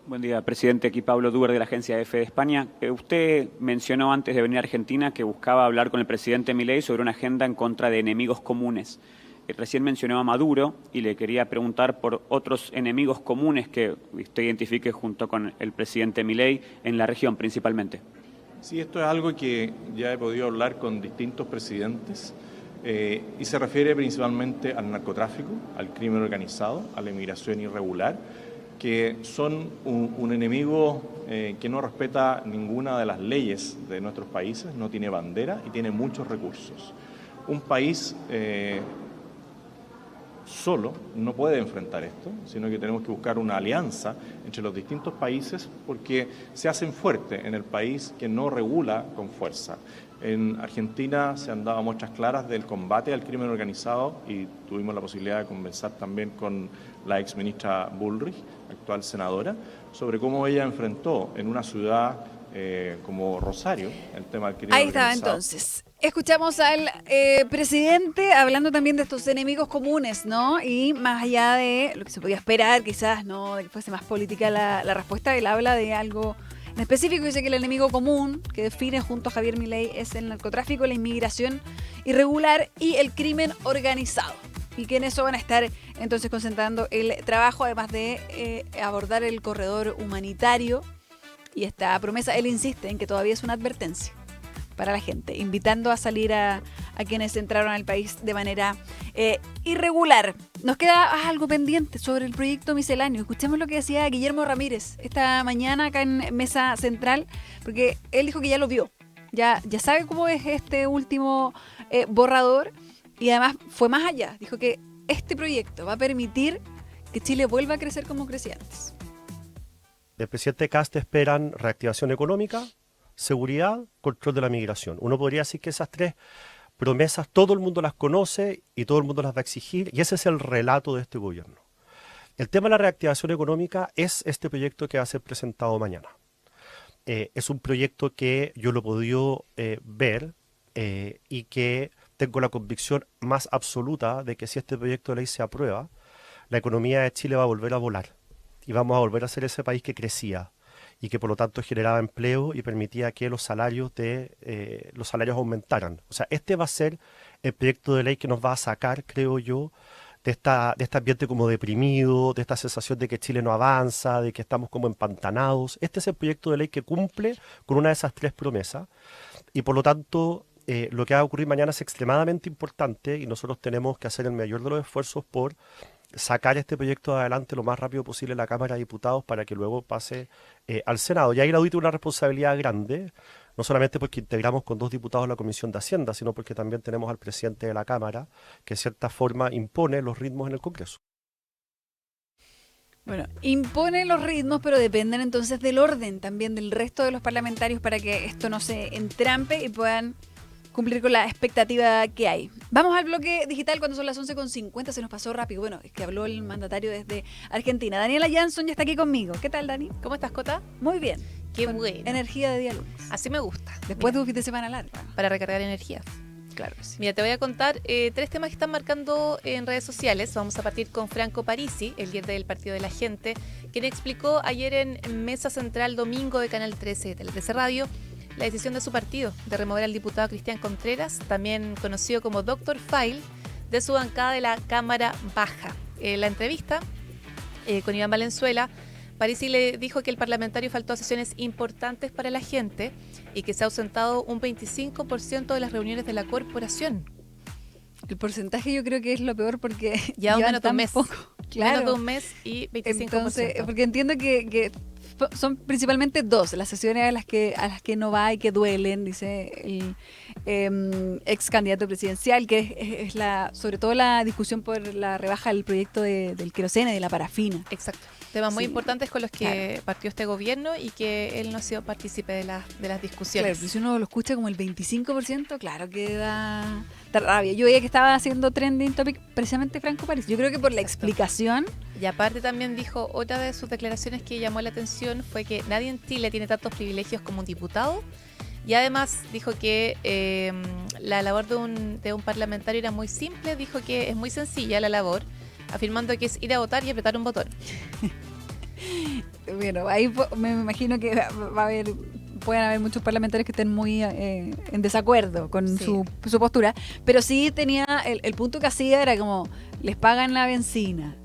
Buen día, presidente. Aquí Pablo Duber de la agencia EFE de España. Usted mencionó antes de venir a Argentina que buscaba hablar con el presidente Milei sobre una agenda en contra de enemigos comunes. Recién mencionó a Maduro y le quería preguntar por otros enemigos comunes que usted identifique junto con el presidente Milei en la región principalmente. Sí, esto es algo que ya he podido hablar con distintos presidentes y se refiere principalmente al narcotráfico, al crimen organizado, a la inmigración irregular, que son un enemigo que no respeta ninguna de las leyes de nuestros países, no tiene bandera y tiene muchos recursos. Un país solo no puede enfrentar esto, sino que tenemos que buscar una alianza entre los distintos países porque se hacen fuerte en el país que no regula con fuerza. En Argentina se han dado muestras claras del combate al crimen organizado y tuvimos la posibilidad de conversar también con la exministra Bullrich, actual senadora, sobre cómo ella enfrentó en una ciudad como Rosario el tema del crimen organizado. Ahí está, entonces. Escuchamos al presidente hablando también de estos enemigos comunes, ¿no? Y más allá de lo que se podía esperar, quizás, ¿no? De que fuese más política la respuesta, él habla de algo en específico. Dice que el enemigo común que define junto a Javier Milei es el narcotráfico, la inmigración irregular y el crimen organizado. Y que en eso van a estar entonces concentrando el trabajo, además de abordar el corredor humanitario. Y esta promesa, él insiste en que todavía es una advertencia para la gente, invitando a salir a quienes entraron al país de manera irregular. Nos queda algo pendiente sobre el proyecto misceláneo. Escuchemos lo que decía Guillermo Ramírez esta mañana acá en Mesa Central, porque él dijo que ya lo vio, ya sabe cómo es este último borrador y además fue más allá. Dijo que este proyecto va a permitir que Chile vuelva a crecer como crecía antes. Del presidente Kast esperan reactivación económica, seguridad, control de la migración. Uno podría decir que esas tres promesas todo el mundo las conoce y todo el mundo las va a exigir, y ese es el relato de este gobierno. El tema de la reactivación económica es este proyecto que va a ser presentado mañana. Es un proyecto que yo lo he podido ver y que tengo la convicción más absoluta de que si este proyecto de ley se aprueba, la economía de Chile va a volver a volar y vamos a volver a ser ese país que crecía y que por lo tanto generaba empleo y permitía que los salarios aumentaran. O sea, este va a ser el proyecto de ley que nos va a sacar, creo yo, este ambiente como deprimido, de esta sensación de que Chile no avanza, de que estamos como empantanados. Este es el proyecto de ley que cumple con una de esas 3 promesas y por lo tanto lo que va a ocurrir mañana es extremadamente importante y nosotros tenemos que hacer el mayor de los esfuerzos por sacar este proyecto adelante lo más rápido posible en la Cámara de Diputados para que luego pase al Senado. Y ahí la UDI tiene una responsabilidad grande, no solamente porque integramos con 2 diputados la Comisión de Hacienda, sino porque también tenemos al presidente de la Cámara, que de cierta forma impone los ritmos en el Congreso. Bueno, impone los ritmos, pero dependen entonces del orden también del resto de los parlamentarios para que esto no se entrampe y puedan cumplir con la expectativa que hay. Vamos al bloque digital cuando son las 11:50, se nos pasó rápido. Bueno, es que habló el mandatario desde Argentina. Daniela Jansson ya está aquí conmigo. ¿Qué tal, Dani? ¿Cómo estás, Cota? Muy bien. Qué con bueno. Energía de día lunes. Así me gusta. Después de un fin de semana largo. Para recargar energías. Claro que sí. Mira, te voy a contar 3 temas que están marcando en redes sociales. Vamos a partir con Franco Parisi, el líder del Partido de la Gente, quien explicó ayer en Mesa Central Domingo de Canal 13 de Tele 13 Radio la decisión de su partido de remover al diputado Cristian Contreras, también conocido como Dr. File, de su bancada de la Cámara Baja. En la entrevista con Iván Valenzuela, Parisi le dijo que el parlamentario faltó a sesiones importantes para la gente y que se ha ausentado un 25% de las reuniones de la corporación. El porcentaje yo creo que es lo peor porque ya menos de un mes. Poco. Claro. Menos de un mes y 25%. Entonces, porque entiendo que son principalmente 2 las sesiones a las que no va y que duelen, dice el ex candidato presidencial, que es sobre todo la discusión por la rebaja del proyecto del queroseno y de la parafina. Exacto. Temas muy importantes con los que partió este gobierno y que él no ha sido partícipe de las discusiones. Claro, pero si uno lo escucha como el 25%, claro que da rabia. Yo veía que estaba haciendo trending topic precisamente Franco Parisi. Yo creo que por la explicación. Y aparte también dijo, otra de sus declaraciones que llamó la atención fue que nadie en Chile tiene tantos privilegios como un diputado. Y además dijo que la labor de un parlamentario era muy simple. Dijo que es muy sencilla la labor, afirmando que es ir a votar y apretar un botón. Bueno, ahí me imagino que pueden haber muchos parlamentarios que estén muy en desacuerdo con su postura, pero sí tenía el punto que hacía era como les pagan la benzina,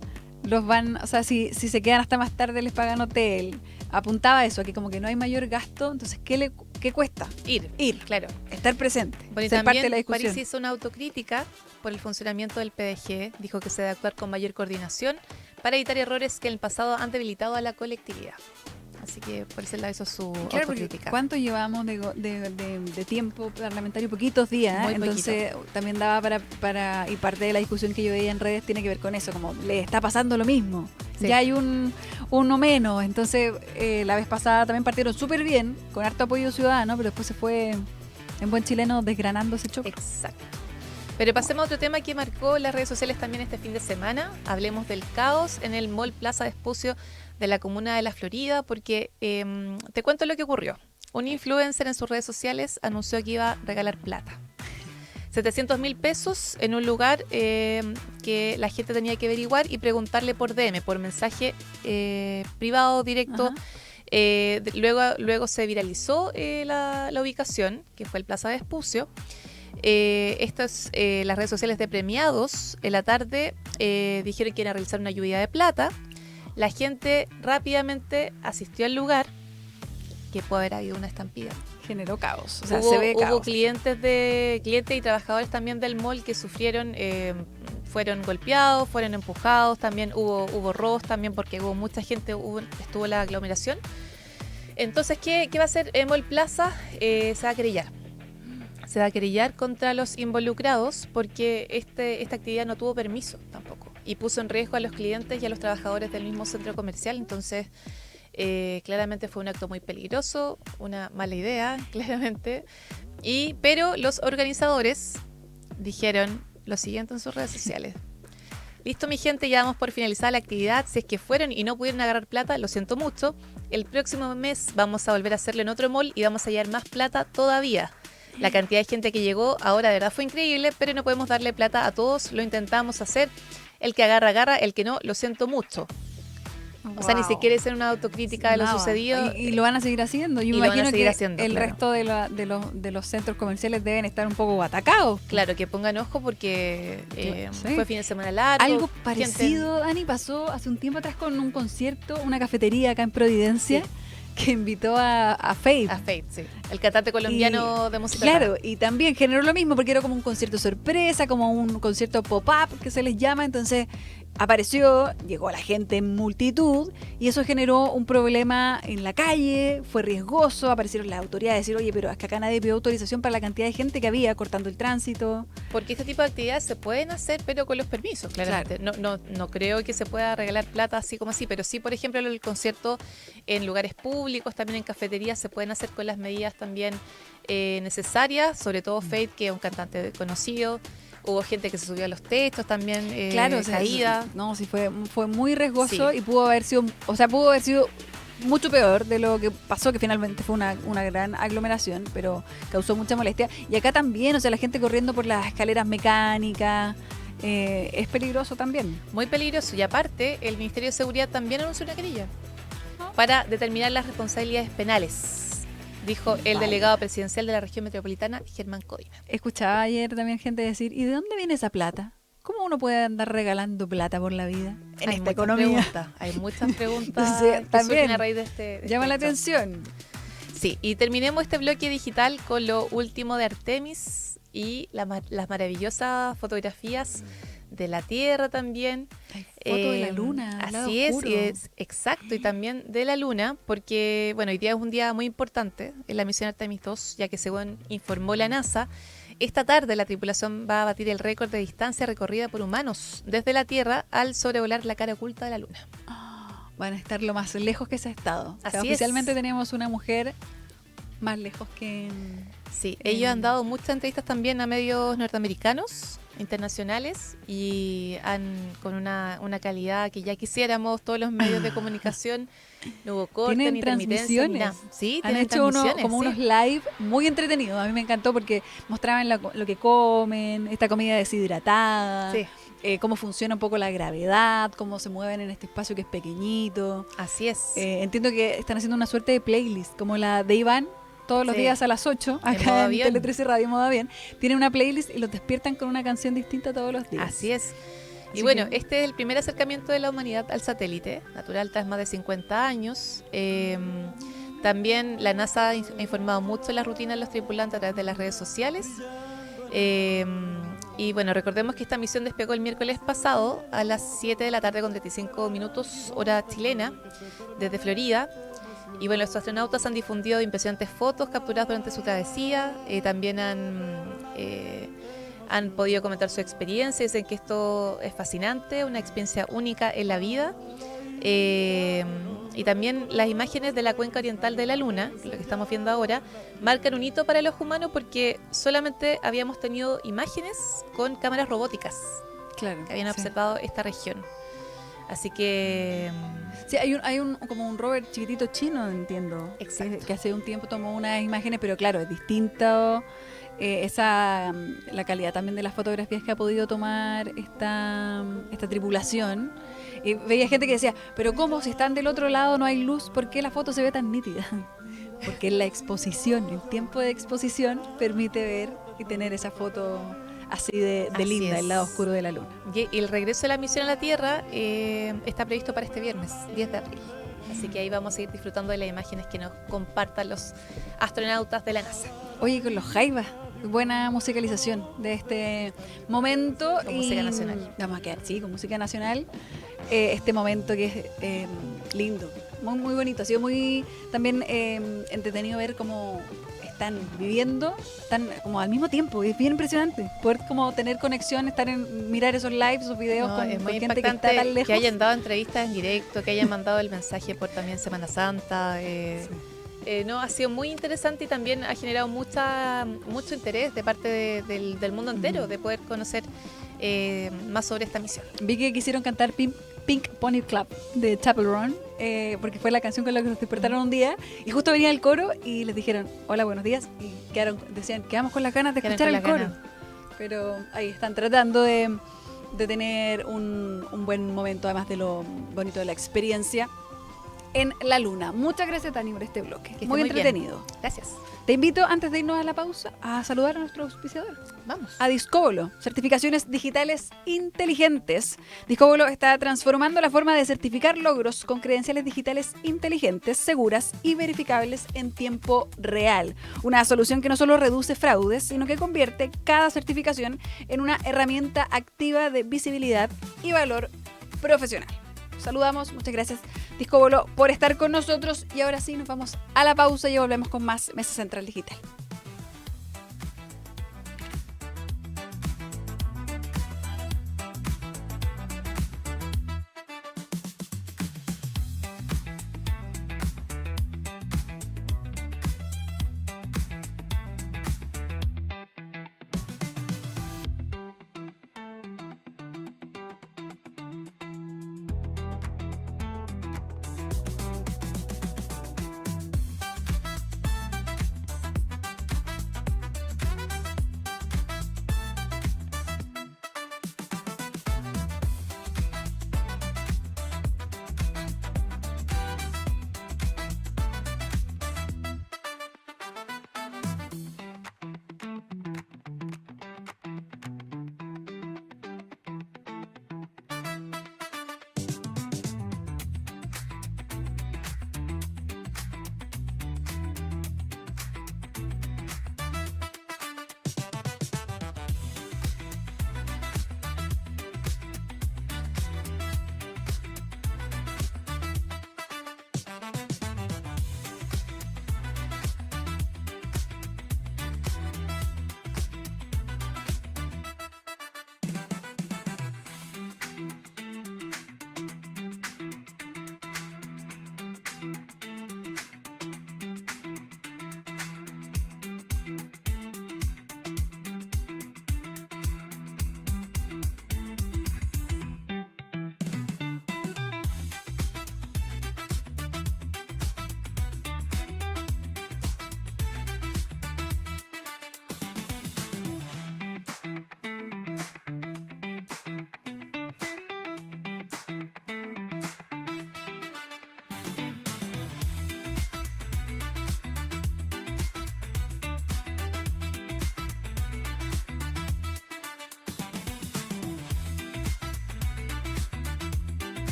o sea, si se quedan hasta más tarde les pagan hotel. Apuntaba eso, a que como que no hay mayor gasto, entonces ¿qué cuesta? Ir, claro. Estar presente, bueno, ser parte de la discusión. Parisi hizo una autocrítica por el funcionamiento del PDG, dijo que se debe actuar con mayor coordinación para evitar errores que en el pasado han debilitado a la colectividad. Así que por ese lado hizo su autocrítica. ¿Cuánto llevamos de tiempo parlamentario? Poquitos días, Muy entonces poquito. También daba para y parte de la discusión que yo veía en redes tiene que ver con eso, como le está pasando lo mismo. Sí. Ya hay uno menos, entonces la vez pasada también partieron súper bien, con harto apoyo ciudadano, pero después se fue en buen chileno desgranando ese choque. Exacto. Pero pasemos a otro tema que marcó las redes sociales también este fin de semana. Hablemos del caos en el Mall Plaza Vespucio de la comuna de La Florida, porque te cuento lo que ocurrió. Un influencer en sus redes sociales anunció que iba a regalar plata. 700.000 pesos en un lugar que la gente tenía que averiguar y preguntarle por DM, por mensaje privado, directo. Luego se viralizó la ubicación, que fue el Plaza Vespucio. Las redes sociales de premiados en la tarde dijeron que iban a realizar una lluvia de plata. La gente rápidamente asistió al lugar, que puede haber habido una estampida. Generó caos, o sea, se ve caos. Hubo clientes y trabajadores también del mall que sufrieron, fueron golpeados, fueron empujados, también hubo robos también porque hubo mucha gente, estuvo la aglomeración. Entonces, ¿qué va a hacer Mall Plaza? Se va a querellar. Se va a querellar contra los involucrados porque esta actividad no tuvo permiso tampoco y puso en riesgo a los clientes y a los trabajadores del mismo centro comercial. Entonces, claramente fue un acto muy peligroso, una mala idea, claramente. Pero los organizadores dijeron lo siguiente en sus redes sociales. Listo, mi gente, ya damos por finalizada la actividad. Si es que fueron y no pudieron agarrar plata, lo siento mucho. El próximo mes vamos a volver a hacerlo en otro mall y vamos a hallar más plata todavía. La cantidad de gente que llegó ahora de verdad fue increíble, pero no podemos darle plata a todos. Lo intentamos hacer. El que agarra, agarra. El que no, lo siento mucho. O sea, ni Wow. siquiera hacer una autocrítica de lo Nada. sucedido. Y lo van a seguir haciendo. Yo y me lo van a imagino seguir que haciendo, el claro. resto de los centros comerciales deben estar un poco atacados. Claro, que pongan ojo porque Sí. fue fin de semana largo. Algo gente- parecido, Dani, pasó hace un tiempo atrás con un concierto, una cafetería acá en Providencia, que invitó a Faith. A Fate, sí. El cantante colombiano de música. Claro, urbana. y también generó lo mismo porque era como un concierto sorpresa, como un concierto pop-up que se les llama, entonces apareció, llegó la gente en multitud y eso generó un problema en la calle, fue riesgoso, aparecieron las autoridades a decir, oye, pero es que acá nadie pidió autorización para la cantidad de gente que había cortando el tránsito. Porque este tipo de actividades se pueden hacer, pero con los permisos, claramente. No creo que se pueda regalar plata así como así, pero sí, por ejemplo, el concierto en lugares públicos, también en cafeterías, se pueden hacer con las medidas también necesarias, sobre todo Fate, que es un cantante conocido. Hubo gente que se subió a los techos también, Claro, o sea, caída. no, sí fue muy riesgoso Sí. y pudo haber sido mucho peor de lo que pasó, que finalmente fue una gran aglomeración, pero causó mucha molestia. Y acá también, o sea, la gente corriendo por las escaleras mecánicas, es peligroso también. Muy peligroso. Y aparte, el Ministerio de Seguridad también anunció una querella para determinar las responsabilidades penales, dijo el Vale. delegado presidencial de la región metropolitana, Germán Codina. Escuchaba ayer también gente decir, ¿y de dónde viene esa plata? ¿Cómo uno puede andar regalando plata por la vida en Hay esta muchas economía? preguntas, hay muchas preguntas Entonces, que también surgen a raíz de este Llama la hecho. atención. Sí, y terminemos este bloque digital con lo último de Artemis y las maravillosas fotografías de la Tierra también. Hay foto de la luna. al lado Así es, oscuro. y es exacto, y también de la Luna, porque bueno, hoy día es un día muy importante en la misión Artemis 2, ya que según informó la NASA, esta tarde la tripulación va a batir el récord de distancia recorrida por humanos desde la Tierra al sobrevolar la cara oculta de la Luna. Van a estar lo más lejos que se ha estado. O sea, Así es. oficialmente tenemos una mujer más lejos que Sí, ellos han dado muchas entrevistas también a medios norteamericanos, internacionales, y con una calidad que ya quisiéramos todos los medios de comunicación. No hubo corte, tienen ni intermitencia, ni nada. transmisiones. Sí, Han tienen hecho transmisiones, como sí. unos live muy entretenidos. A mí me encantó porque mostraban lo que comen, esta comida deshidratada, Sí. Cómo funciona un poco la gravedad, cómo se mueven en este espacio que es pequeñito. Así es. Entiendo que están haciendo una suerte de playlist, como la de Iván, todos los Sí. días a las 8, En modo acá en avión. Tele 13 Radio Modo Avión. Tienen una playlist y los despiertan con una canción distinta todos los días. Así es. Así Y bueno, que- este es el primer acercamiento de la humanidad al satélite natural tras más de 50 años. También la NASA ha informado mucho de la rutina de los tripulantes a través de las redes sociales. Y bueno, recordemos que esta misión despegó el miércoles pasado a las 7 de la tarde con 35 minutos hora chilena desde Florida. Y bueno, los astronautas han difundido impresionantes fotos capturadas durante su travesía. También han podido comentar su experiencia. Dicen que esto es fascinante, una experiencia única en la vida. Y también las imágenes de la cuenca oriental de la Luna, lo que estamos viendo ahora, marcan un hito para los humanos porque solamente habíamos tenido imágenes con cámaras robóticas Claro. que habían sí. observado esta región. Así que Sí, hay como un rover chiquitito chino, entiendo. Exacto. Que hace un tiempo tomó unas imágenes, pero claro, es distinto la calidad también de las fotografías que ha podido tomar esta tripulación. Y veía gente que decía, pero ¿cómo? Si están del otro lado no hay luz, ¿por qué la foto se ve tan nítida? Porque la exposición, el tiempo de exposición permite ver y tener esa foto así de Así linda, es. el lado oscuro de la luna. y el regreso de la misión a la Tierra está previsto para este viernes, 10 de abril. Así que ahí vamos a ir disfrutando de las imágenes que nos compartan los astronautas de la NASA. Oye, con los Jaivas, buena musicalización de este momento. Con música nacional. Vamos a quedar, sí, con música nacional. Este momento que es lindo, muy, muy bonito. Ha sido muy también entretenido ver cómo están viviendo, están como al mismo tiempo. Es bien impresionante poder como tener conexión, mirar esos lives, esos videos No, con, es con muy gente que impactante está tan lejos. que hayan dado entrevistas en directo, que hayan mandado el mensaje por también Semana Santa. No, ha sido muy interesante y también ha generado mucho interés de parte del mundo entero de poder conocer más sobre esta misión. Vi que quisieron cantar Pink Pony Club de Chapel Run, porque fue la canción con la que nos despertaron un día y justo venía el coro y les dijeron hola, buenos días y decían, quedamos con las ganas de Quedaron escuchar el con coro. las ganas. Pero ahí están tratando de de tener un buen momento, además de lo bonito de la experiencia en la luna. Muchas gracias, Tani, por este bloque. Que esté Muy muy bien. entretenido. Gracias. Te invito, antes de irnos a la pausa, a saludar a nuestro auspiciador. Vamos. A Discóbolo, certificaciones digitales inteligentes. Discóbolo está transformando la forma de certificar logros con credenciales digitales inteligentes, seguras y verificables en tiempo real. Una solución que no solo reduce fraudes, sino que convierte cada certificación en una herramienta activa de visibilidad y valor profesional. Saludamos, muchas gracias Discóbolo por estar con nosotros, y ahora sí nos vamos a la pausa y volvemos con más Mesa Central Digital.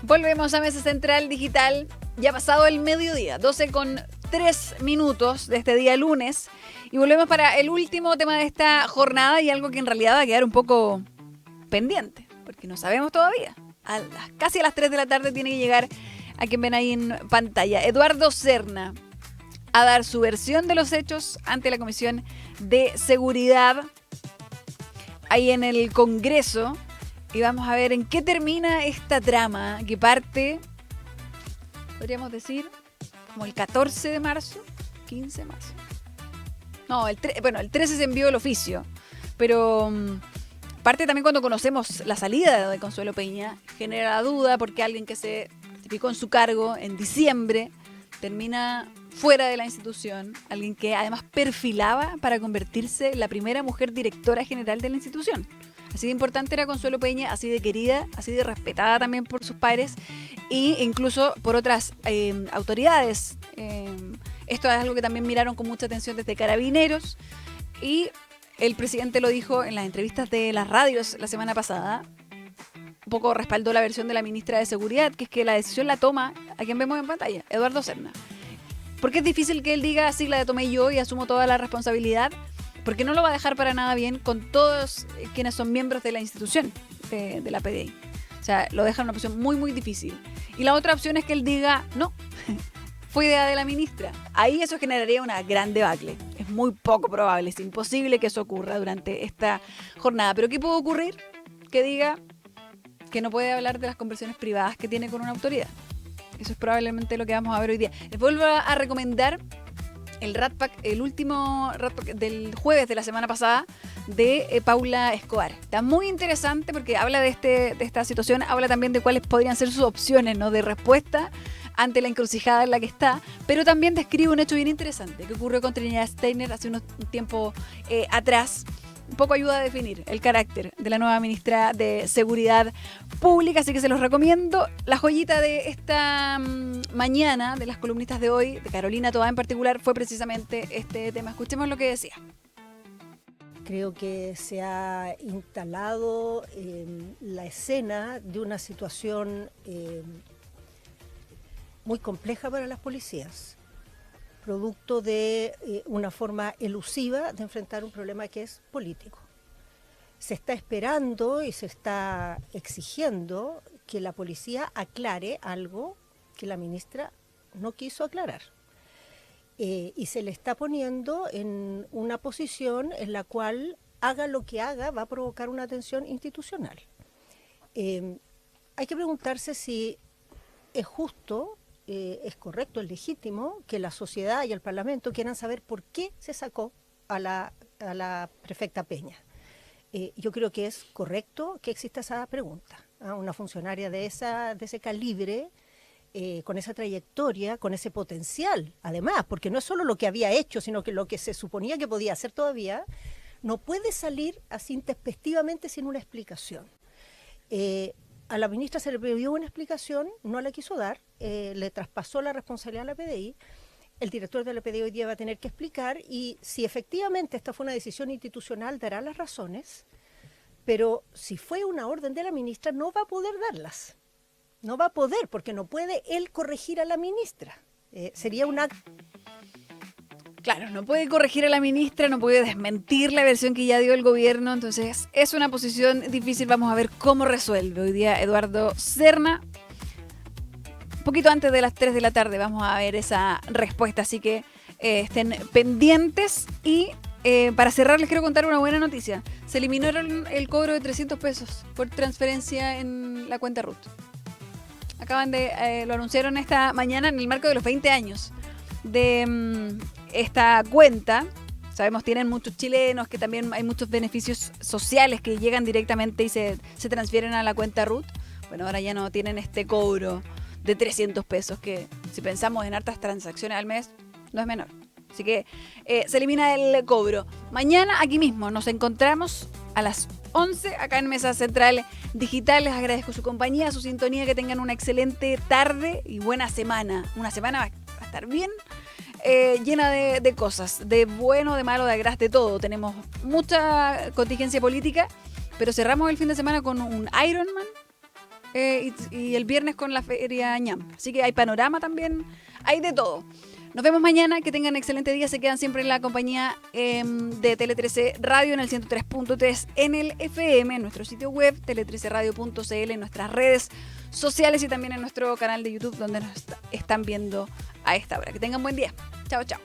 Volvemos a Mesa Central Digital. Ya ha pasado el mediodía, 12:03 de este día lunes. Y volvemos para el último tema de esta jornada, y algo que en realidad va a quedar un poco pendiente, porque no sabemos todavía. Casi a las 3 de la tarde tiene que llegar a quien ven ahí en pantalla, Eduardo Serna, a dar su versión de los hechos ante la Comisión de Seguridad ahí en el Congreso. Y vamos a ver en qué termina esta trama que parte, podríamos decir, como el 14 de marzo, 15 de marzo. No, el 13 se envió el oficio, pero parte también cuando conocemos la salida de Consuelo Peña. Genera la duda porque alguien que se ratificó en su cargo en diciembre termina fuera de la institución, alguien que además perfilaba para convertirse en la primera mujer directora general de la institución. Así de importante era Consuelo Peña, así de querida, así de respetada también por sus pares, e incluso por otras autoridades. Esto es algo que también miraron con mucha atención desde Carabineros, y el presidente lo dijo en las entrevistas de las radios la semana pasada. Un poco respaldó la versión de la ministra de Seguridad, que es que la decisión la toma a quien vemos en pantalla, Eduardo Serna. Porque es difícil que él diga, sí, la tomé yo y asumo toda la responsabilidad, porque no lo va a dejar para nada bien con todos quienes son miembros de la institución de la PDI. O sea, lo deja en una posición muy, muy difícil. Y la otra opción es que él diga, no, fue idea de la ministra. Ahí eso generaría una gran debacle. Es muy poco probable, es imposible que eso ocurra durante esta jornada. Pero ¿qué puede ocurrir? Que diga que no puede hablar de las conversaciones privadas que tiene con una autoridad. Eso es probablemente lo que vamos a ver hoy día. Les vuelvo a recomendar el Rat Pack, el último Rat Pack del jueves de la semana pasada de Paula Escobar. Está muy interesante porque habla de esta situación, habla también de cuáles podrían ser sus opciones, ¿no?, de respuesta ante la encrucijada en la que está, pero también describe un hecho bien interesante que ocurrió con Trinidad Steiner hace un tiempo atrás. Un poco ayuda a definir el carácter de la nueva ministra de Seguridad Pública, así que se los recomiendo. La joyita de esta mañana, de las columnistas de hoy, de Carolina Toá en particular, fue precisamente este tema. Escuchemos lo que decía. Creo que se ha instalado la escena de una situación muy compleja para las policías, producto de una forma elusiva de enfrentar un problema que es político. Se está esperando y se está exigiendo que la policía aclare algo que la ministra no quiso aclarar. Y se le está poniendo en una posición en la cual haga lo que haga va a provocar una tensión institucional. Hay que preguntarse si es justo, es correcto, es legítimo que la sociedad y el Parlamento quieran saber por qué se sacó a la prefecta Peña. Yo creo que es correcto que exista esa pregunta. Una funcionaria de ese calibre, con esa trayectoria, con ese potencial, además, porque no es solo lo que había hecho, sino que lo que se suponía que podía hacer todavía, no puede salir así intempestivamente sin una explicación. A la ministra se le pidió una explicación, no la quiso dar, le traspasó la responsabilidad a la PDI. El director de la PDI hoy día va a tener que explicar, y si efectivamente esta fue una decisión institucional, dará las razones, pero si fue una orden de la ministra, no va a poder darlas. No va a poder, porque no puede él corregir a la ministra. Sería un acto... Claro, no puede corregir a la ministra, no puede desmentir la versión que ya dio el gobierno, entonces es una posición difícil. Vamos a ver cómo resuelve hoy día Eduardo Serna. Un poquito antes de las 3 de la tarde vamos a ver esa respuesta, así que estén pendientes. Y para cerrar les quiero contar una buena noticia. Se eliminó el cobro de 300 pesos por transferencia en la cuenta RUT. Lo anunciaron esta mañana en el marco de los 20 años de esta cuenta. Sabemos, tienen muchos chilenos, que también hay muchos beneficios sociales que llegan directamente y se transfieren a la cuenta RUT. Bueno, ahora ya no tienen este cobro de 300 pesos, que si pensamos en hartas transacciones al mes, no es menor. Así que se elimina el cobro. Mañana aquí mismo nos encontramos a las 11 acá en Mesa Central Digital. Les agradezco su compañía, su sintonía, que tengan una excelente tarde y buena semana. Una semana va a estar bien, llena de cosas, de bueno, de malo, de agraz, de todo. Tenemos mucha contingencia política, pero cerramos el fin de semana con un Ironman y el viernes con la Feria Ñam. Así que hay panorama también, hay de todo. Nos vemos mañana, que tengan excelente día. Se quedan siempre en la compañía de Tele 13 Radio en el 103.3 en el FM, en nuestro sitio web tele13radio.cl, en nuestras redes sociales y también en nuestro canal de YouTube, donde nos están viendo a esta hora. Que tengan buen día. Chao, chao.